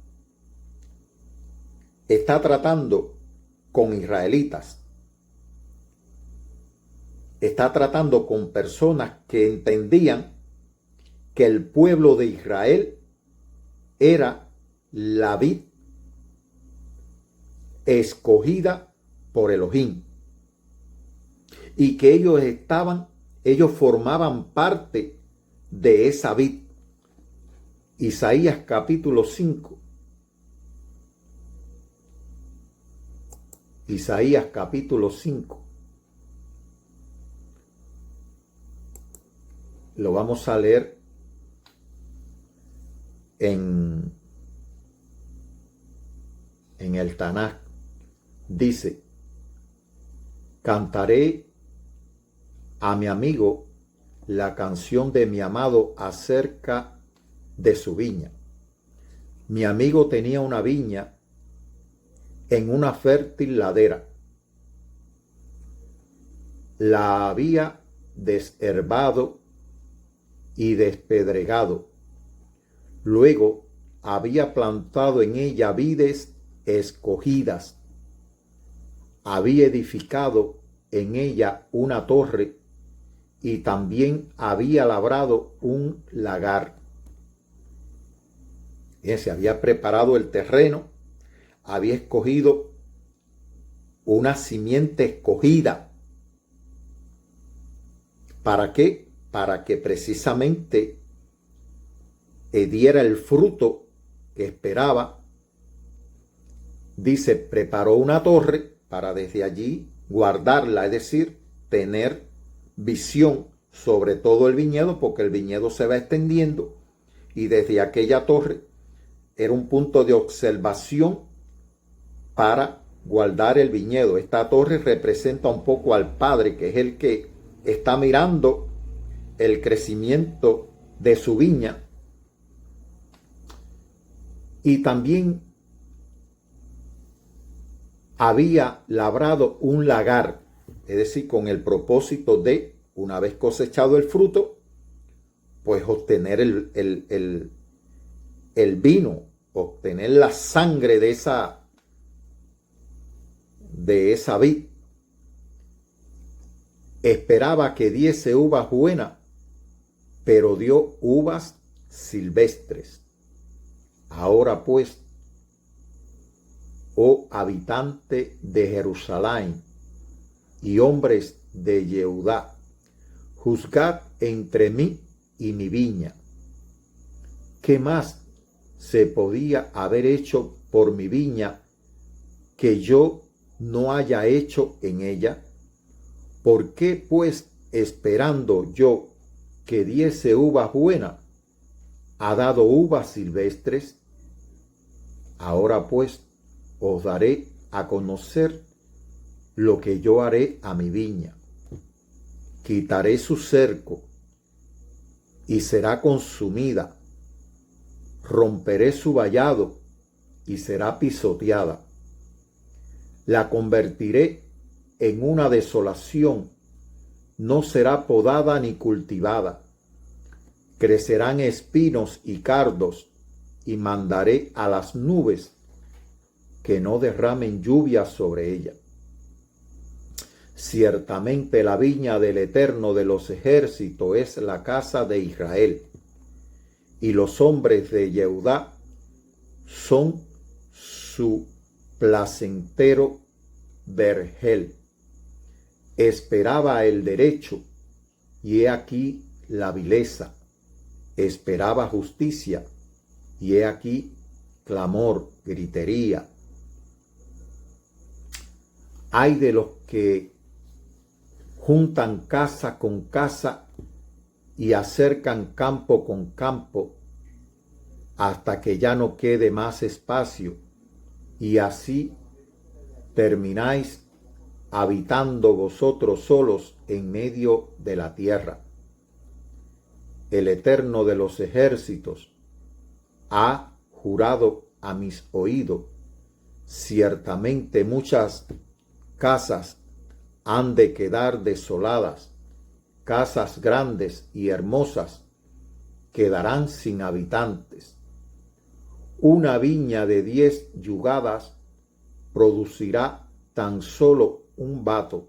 [SPEAKER 1] Está tratando con israelitas. Está tratando con personas que entendían que el pueblo de Israel era la vid escogida por Elohim, y que ellos formaban parte de esa vid. Isaías capítulo 5. Isaías capítulo 5. Lo vamos a leer en el Tanaj. Dice: cantaré a mi amigo la canción de mi amado acerca de su viña. Mi amigo tenía una viña en una fértil ladera. La había desherbado y despedregado. Luego había plantado en ella vides escogidas. Había edificado en ella una torre y también había labrado un lagar. Se había preparado el terreno, había escogido una simiente escogida. ¿Para qué? Para que precisamente diera el fruto que esperaba. Dice, preparó una torre para desde allí guardarla, es decir, tener visión sobre todo el viñedo, porque el viñedo se va extendiendo, y desde aquella torre era un punto de observación para guardar el viñedo. Esta torre representa un poco al Padre, que es el que está mirando el crecimiento de su viña. Y también había labrado un lagar, es decir, con el propósito de, una vez cosechado el fruto, pues obtener el vino, obtener la sangre de esa vid. Esperaba que diese uvas buenas, pero dio uvas silvestres. Ahora pues, oh habitante de Jerusalén y hombres de Yehudá, juzgad entre mí y mi viña. ¿Qué más se podía haber hecho por mi viña que yo no haya hecho en ella? ¿Por qué, pues, esperando yo que diese uvas buenas, ha dado uvas silvestres? Ahora, pues, os daré a conocer lo que yo haré a mi viña. Quitaré su cerco y será consumida. Romperé su vallado y será pisoteada. La convertiré en una desolación, no será podada ni cultivada. Crecerán espinos y cardos, y mandaré a las nubes que no derramen lluvia sobre ella. Ciertamente la viña del Eterno de los ejércitos es la casa de Israel, y los hombres de Yehudá son su placentero vergel. Esperaba el derecho, y he aquí la vileza. Esperaba justicia, y he aquí clamor, gritería. Ay de los que juntan casa con casa y acercan campo con campo hasta que ya no quede más espacio, y así termináis habitando vosotros solos en medio de la tierra. El Eterno de los ejércitos ha jurado a mis oídos: ciertamente muchas casas han de quedar desoladas, casas grandes y hermosas quedarán sin habitantes. Una viña de 10 yugadas producirá tan solo un bato,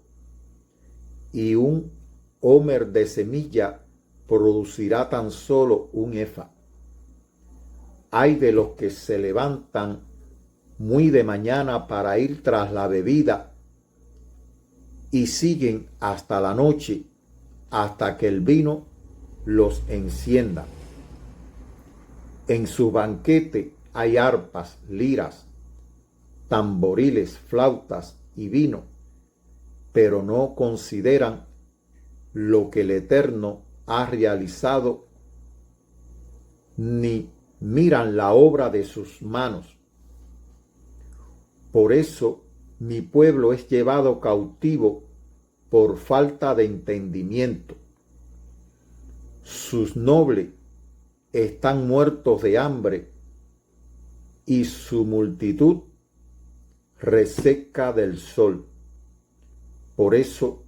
[SPEAKER 1] y un homer de semilla producirá tan solo un efa. Ay de los que se levantan muy de mañana para ir tras la bebida y siguen hasta la noche, hasta que el vino los encienda. En su banquete hay arpas, liras, tamboriles, flautas y vino, pero no consideran lo que el Eterno ha realizado, ni miran la obra de sus manos. Por eso mi pueblo es llevado cautivo por falta de entendimiento. Sus nobles están muertos de hambre, y su multitud reseca del sol. Por eso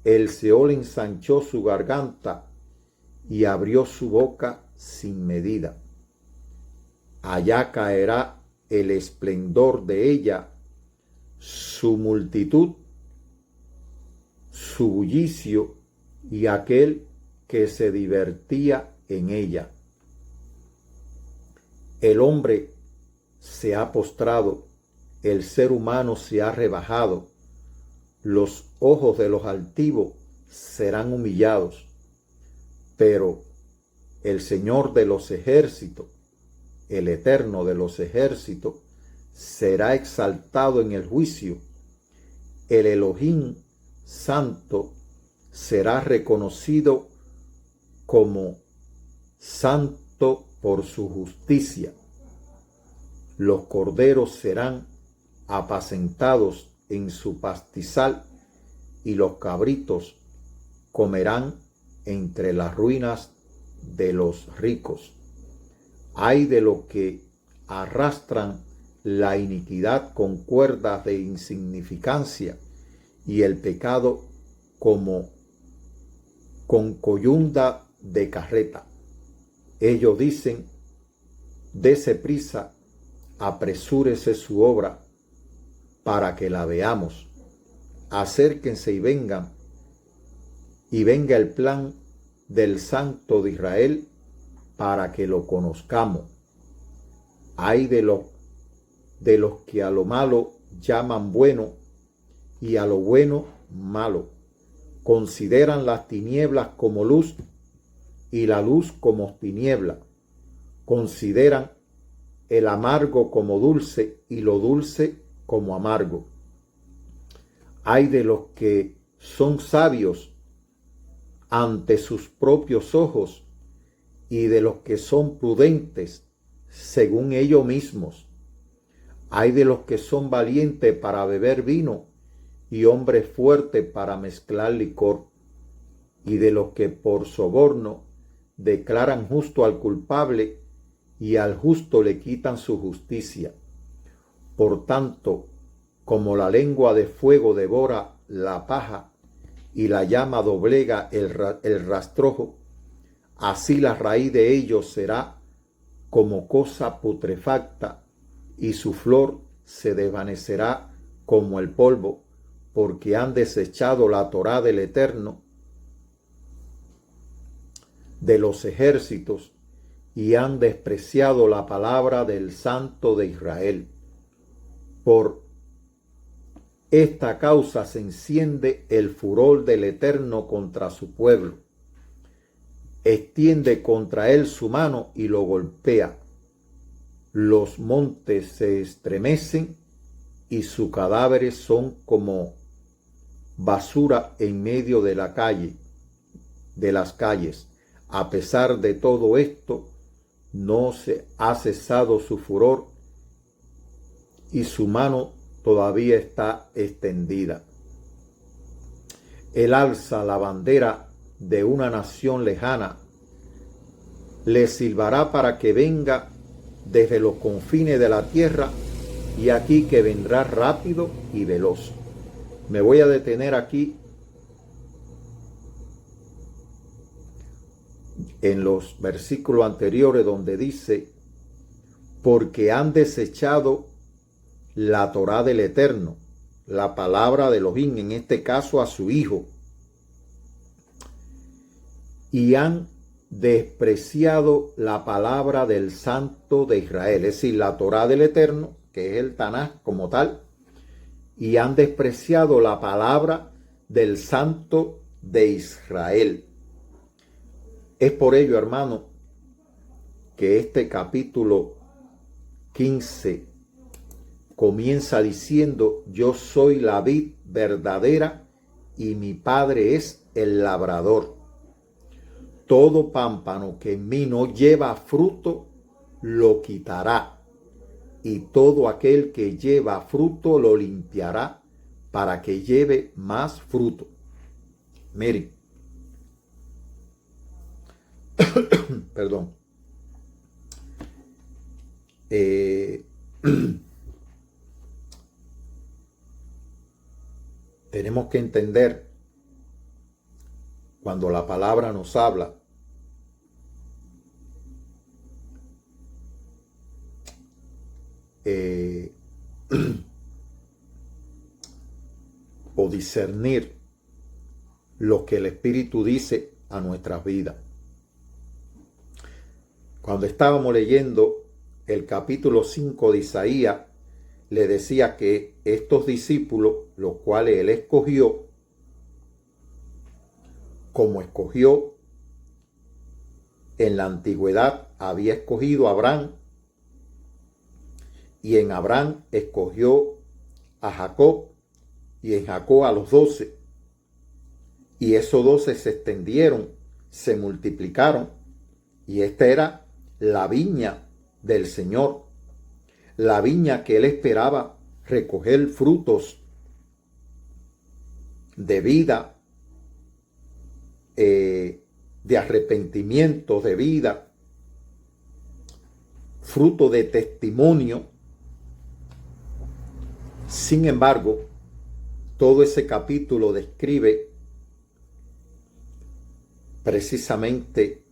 [SPEAKER 1] el Seol ensanchó su garganta y abrió su boca sin medida. Allá caerá el esplendor de ella, su multitud, su bullicio y aquel que se divertía en ella. El hombre se ha postrado, el ser humano se ha rebajado, los ojos de los altivos serán humillados, pero el Señor de los ejércitos, el Eterno de los ejércitos, será exaltado en el juicio. El Elohim Santo será reconocido como santo por su justicia. Los corderos serán apacentados en su pastizal, y los cabritos comerán entre las ruinas de los ricos. Ay de los que arrastran la iniquidad con cuerdas de insignificancia y el pecado como con coyunda de carreta. Ellos dicen: dese prisa, apresúrese su obra para que la veamos. Acérquense y venga el plan del Santo de Israel para que lo conozcamos. Ay de los que a lo malo llaman bueno y a lo bueno malo. Consideran las tinieblas como luz y la luz como tiniebla. Consideran el amargo como dulce y lo dulce como amargo. Ay de los que son sabios ante sus propios ojos y de los que son prudentes según ellos mismos. Ay de los que son valientes para beber vino y hombres fuertes para mezclar licor, y de los que por soborno declaran justo al culpable y al justo le quitan su justicia. Por tanto, como la lengua de fuego devora la paja y la llama doblega el rastrojo, así la raíz de ellos será como cosa putrefacta, y su flor se desvanecerá como el polvo, porque han desechado la Torá del Eterno de los ejércitos y han despreciado la palabra del Santo de Israel. Por esta causa se enciende el furor del Eterno contra su pueblo. Extiende contra él su mano y lo golpea. Los montes se estremecen y sus cadáveres son como basura en medio de la calle, de las calles. A pesar de todo esto, no se ha cesado su furor y su mano todavía está extendida. Él alza la bandera de una nación lejana, le silbará para que venga desde los confines de la tierra, y aquí que vendrá rápido y veloz. Me voy a detener aquí en los versículos anteriores donde dice, porque han desechado la Torá del Eterno, la palabra de Elohim, en este caso a su Hijo, y han despreciado la palabra del Santo de Israel, es decir, la Torá del Eterno, que es el Tanaj como tal, y han despreciado la palabra del Santo de Israel. Es por ello, hermano, que este capítulo 15 comienza diciendo, yo soy la vid verdadera y mi Padre es el labrador. Todo pámpano que en mí no lleva fruto, lo quitará, y todo aquel que lleva fruto lo limpiará para que lleve más fruto. Miren, perdón. Tenemos que entender cuando la palabra nos habla o discernir lo que el Espíritu dice a nuestras vidas. Cuando estábamos leyendo el capítulo 5 de Isaías, le decía que estos discípulos, los cuales él escogió, como escogió en la antigüedad, había escogido a Abraham, y en Abraham escogió a Jacob, y en Jacob a los 12. Y esos 12 se extendieron, se multiplicaron, y esta era la viña del Señor, la viña que él esperaba recoger frutos de vida, de arrepentimiento, de vida, fruto de testimonio. Sin embargo, todo ese capítulo describe precisamente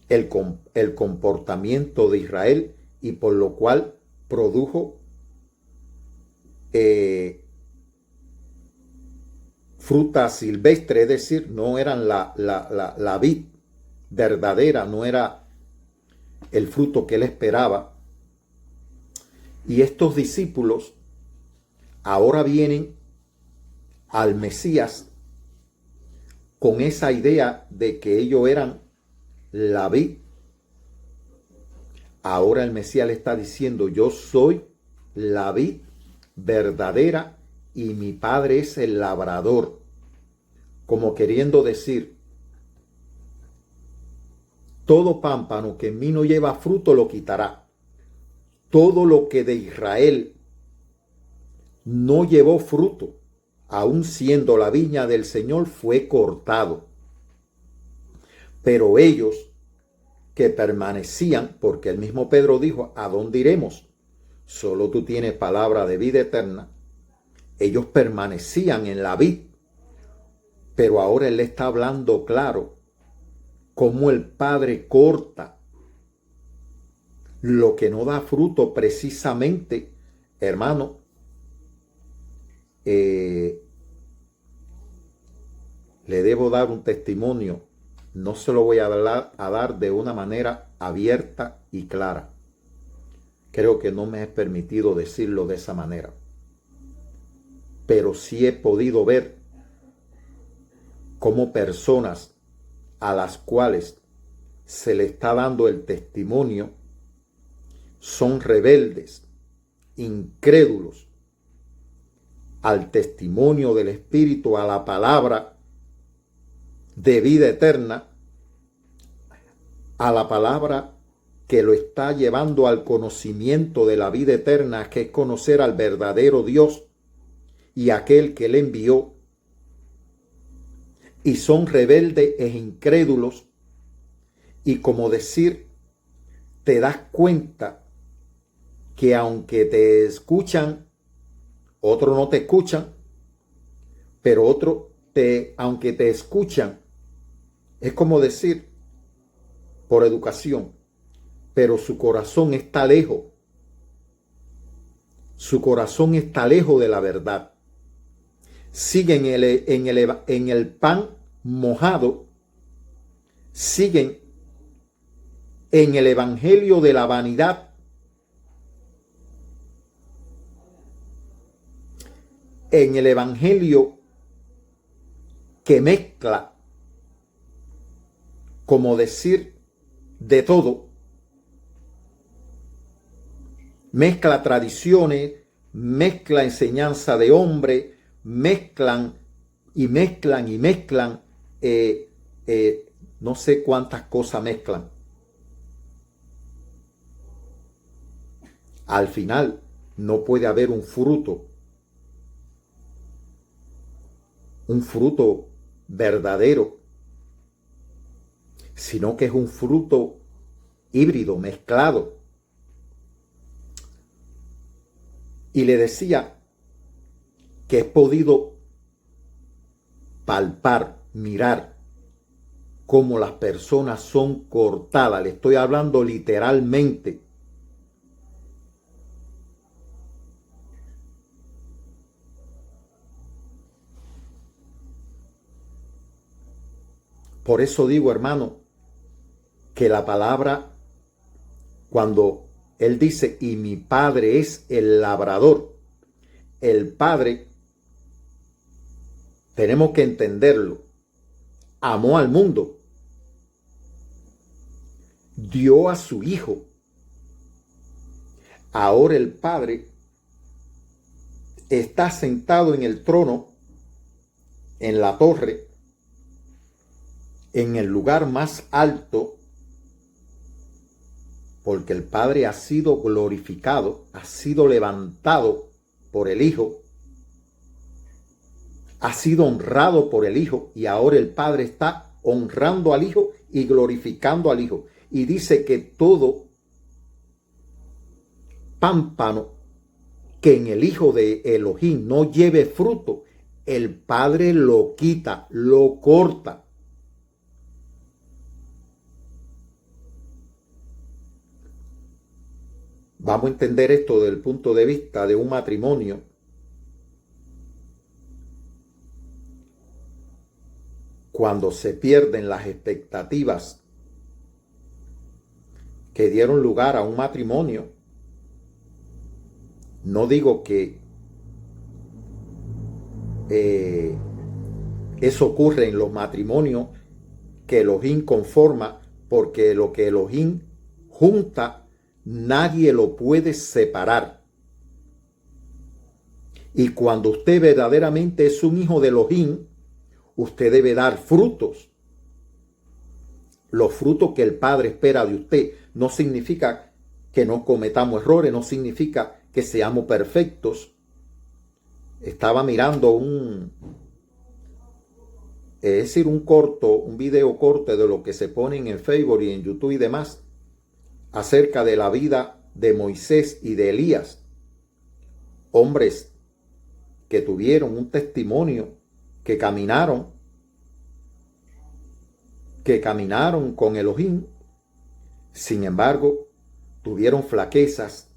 [SPEAKER 1] el comportamiento de Israel, y por lo cual produjo fruta silvestre, es decir, no eran la vid verdadera, no era el fruto que él esperaba. Y estos discípulos ahora vienen al Mesías con esa idea de que ellos eran la vid. Ahora el Mesías le está diciendo, yo soy la vid verdadera y mi Padre es el labrador. Como queriendo decir, todo pámpano que en mí no lleva fruto lo quitará. Todo lo que de Israel no llevó fruto, aun siendo la viña del Señor, fue cortado. Pero ellos que permanecían, porque el mismo Pedro dijo, ¿a dónde iremos? Solo tú tienes palabra de vida eterna. Ellos permanecían en la vid, pero ahora él le está hablando claro cómo el Padre corta Lo que no da fruto precisamente, hermano, le debo dar un testimonio. No se lo voy a dar de una manera abierta y clara. Creo que no me es permitido decirlo de esa manera. Pero sí he podido ver cómo personas a las cuales se le está dando el testimonio son rebeldes, incrédulos al testimonio del Espíritu, a la palabra de vida eterna, a la palabra que lo está llevando al conocimiento de la vida eterna, que es conocer al verdadero Dios y aquel que le envió, y son rebeldes e incrédulos, y como decir, te das cuenta que aunque te escuchan, otros no te escuchan, pero otros aunque te escuchan, es como decir, por educación, pero su corazón está lejos. Su corazón está lejos de la verdad. Siguen en el pan mojado, siguen en el evangelio de la vanidad, en el evangelio que mezcla, como decir, de todo. Mezcla tradiciones, mezcla enseñanza de hombre, mezclan, no sé cuántas cosas mezclan. Al final no puede haber un fruto verdadero, sino que es un fruto híbrido, mezclado. Y le decía que he podido palpar, mirar cómo las personas son cortadas. Le estoy hablando literalmente. Por eso digo, hermano, que la palabra, cuando él dice, y mi padre es el labrador, el padre, tenemos que entenderlo, amó al mundo, dio a su hijo. Ahora el padre está sentado en el trono, en la torre, en el lugar más alto, porque el Padre ha sido glorificado, ha sido levantado por el Hijo, ha sido honrado por el Hijo, y ahora el Padre está honrando al Hijo y glorificando al Hijo. Y dice que todo pámpano que en el Hijo de Elohim no lleve fruto, el Padre lo quita, lo corta. Vamos a entender esto desde el punto de vista de un matrimonio. Cuando se pierden las expectativas que dieron lugar a un matrimonio, no digo que eso ocurre en los matrimonios que Elohim conforma, porque lo que Elohim junta, nadie lo puede separar. Y cuando usted verdaderamente es un hijo de Elohim, usted debe dar frutos. Los frutos que el Padre espera de usted. No significa que no cometamos errores, no significa que seamos perfectos. Estaba mirando un video corto de lo que se ponen en Facebook y en YouTube y demás, acerca de la vida de Moisés y de Elías, hombres que tuvieron un testimonio, que caminaron con Elohim. Sin embargo, tuvieron flaquezas.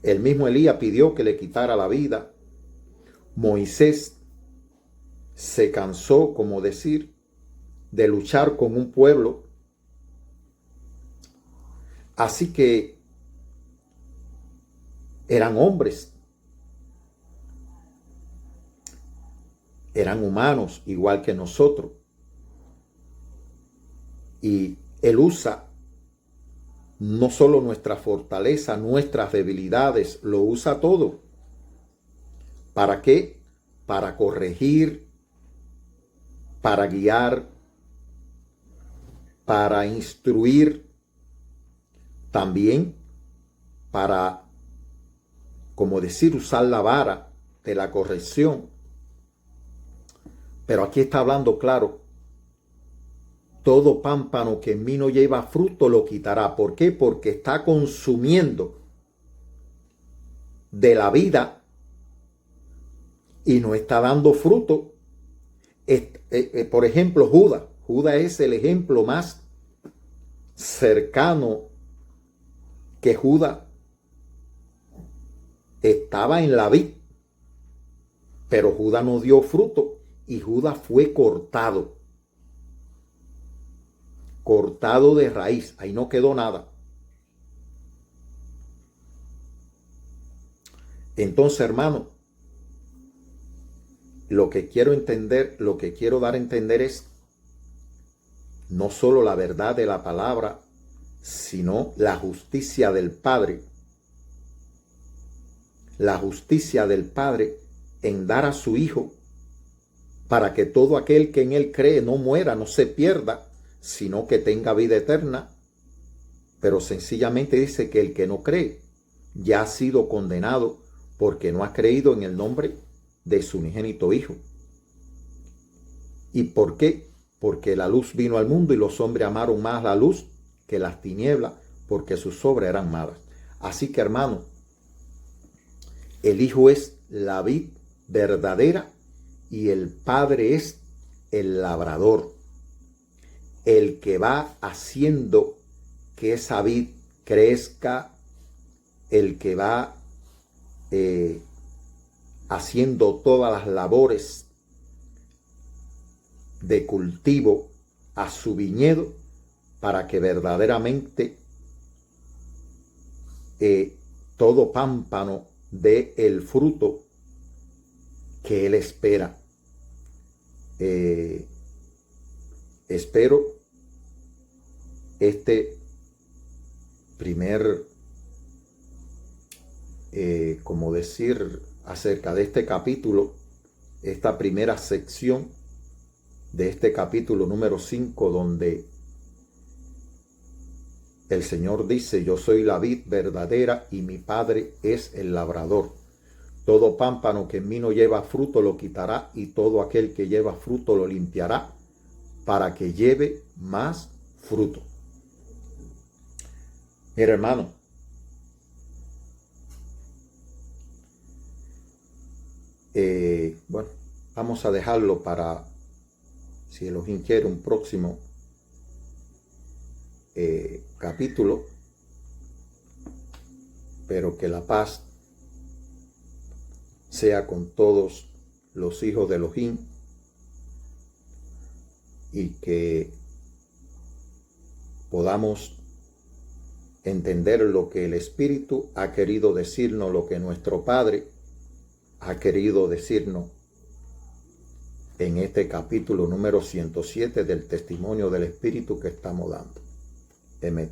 [SPEAKER 1] El mismo Elías pidió que le quitara la vida. Moisés se cansó, como decir, de luchar con un pueblo. Así que eran hombres, eran humanos igual que nosotros. Y Él usa no solo nuestra fortaleza, nuestras debilidades, lo usa todo. ¿Para qué? Para corregir, para guiar, para instruir, también para, como decir, usar la vara de la corrección. Pero aquí está hablando claro: todo pámpano que en mí no lleva fruto lo quitará. ¿Por qué? Porque está consumiendo de la vida y no está dando fruto. Por ejemplo, Judas. Judas es el ejemplo más cercano, que Judas estaba en la vid, pero Judas no dio fruto y Judas fue cortado de raíz. Ahí no quedó nada. Entonces, hermano, lo que quiero dar a entender es no solo la verdad de la palabra, sino la justicia del Padre. La justicia del Padre en dar a su Hijo para que todo aquel que en Él cree no muera, no se pierda, sino que tenga vida eterna. Pero sencillamente dice que el que no cree ya ha sido condenado porque no ha creído en el nombre de su unigénito Hijo. ¿Y por qué? Porque la luz vino al mundo y los hombres amaron más la luz que las tinieblas, porque sus obras eran malas. Así que, hermano, el Hijo es la vid verdadera y el Padre es el labrador, el que va haciendo que esa vid crezca, el que va haciendo todas las labores de cultivo a su viñedo para que verdaderamente todo pámpano dé el fruto que Él espera. Espero este primer, como decir, acerca de este capítulo, esta primera sección de este capítulo número 5, donde el Señor dice: yo soy la vid verdadera y mi Padre es el labrador. Todo pámpano que en mí no lleva fruto lo quitará, y todo aquel que lleva fruto lo limpiará, para que lleve más fruto. Mira, hermano, bueno, vamos a dejarlo para, si Elohim quiere, un próximo capítulo. Pero que la paz sea con todos los hijos de Elohim, y que podamos entender lo que el Espíritu ha querido decirnos, lo que nuestro Padre ha querido decirnos en este capítulo número 107 del testimonio del Espíritu que estamos dando. Amén.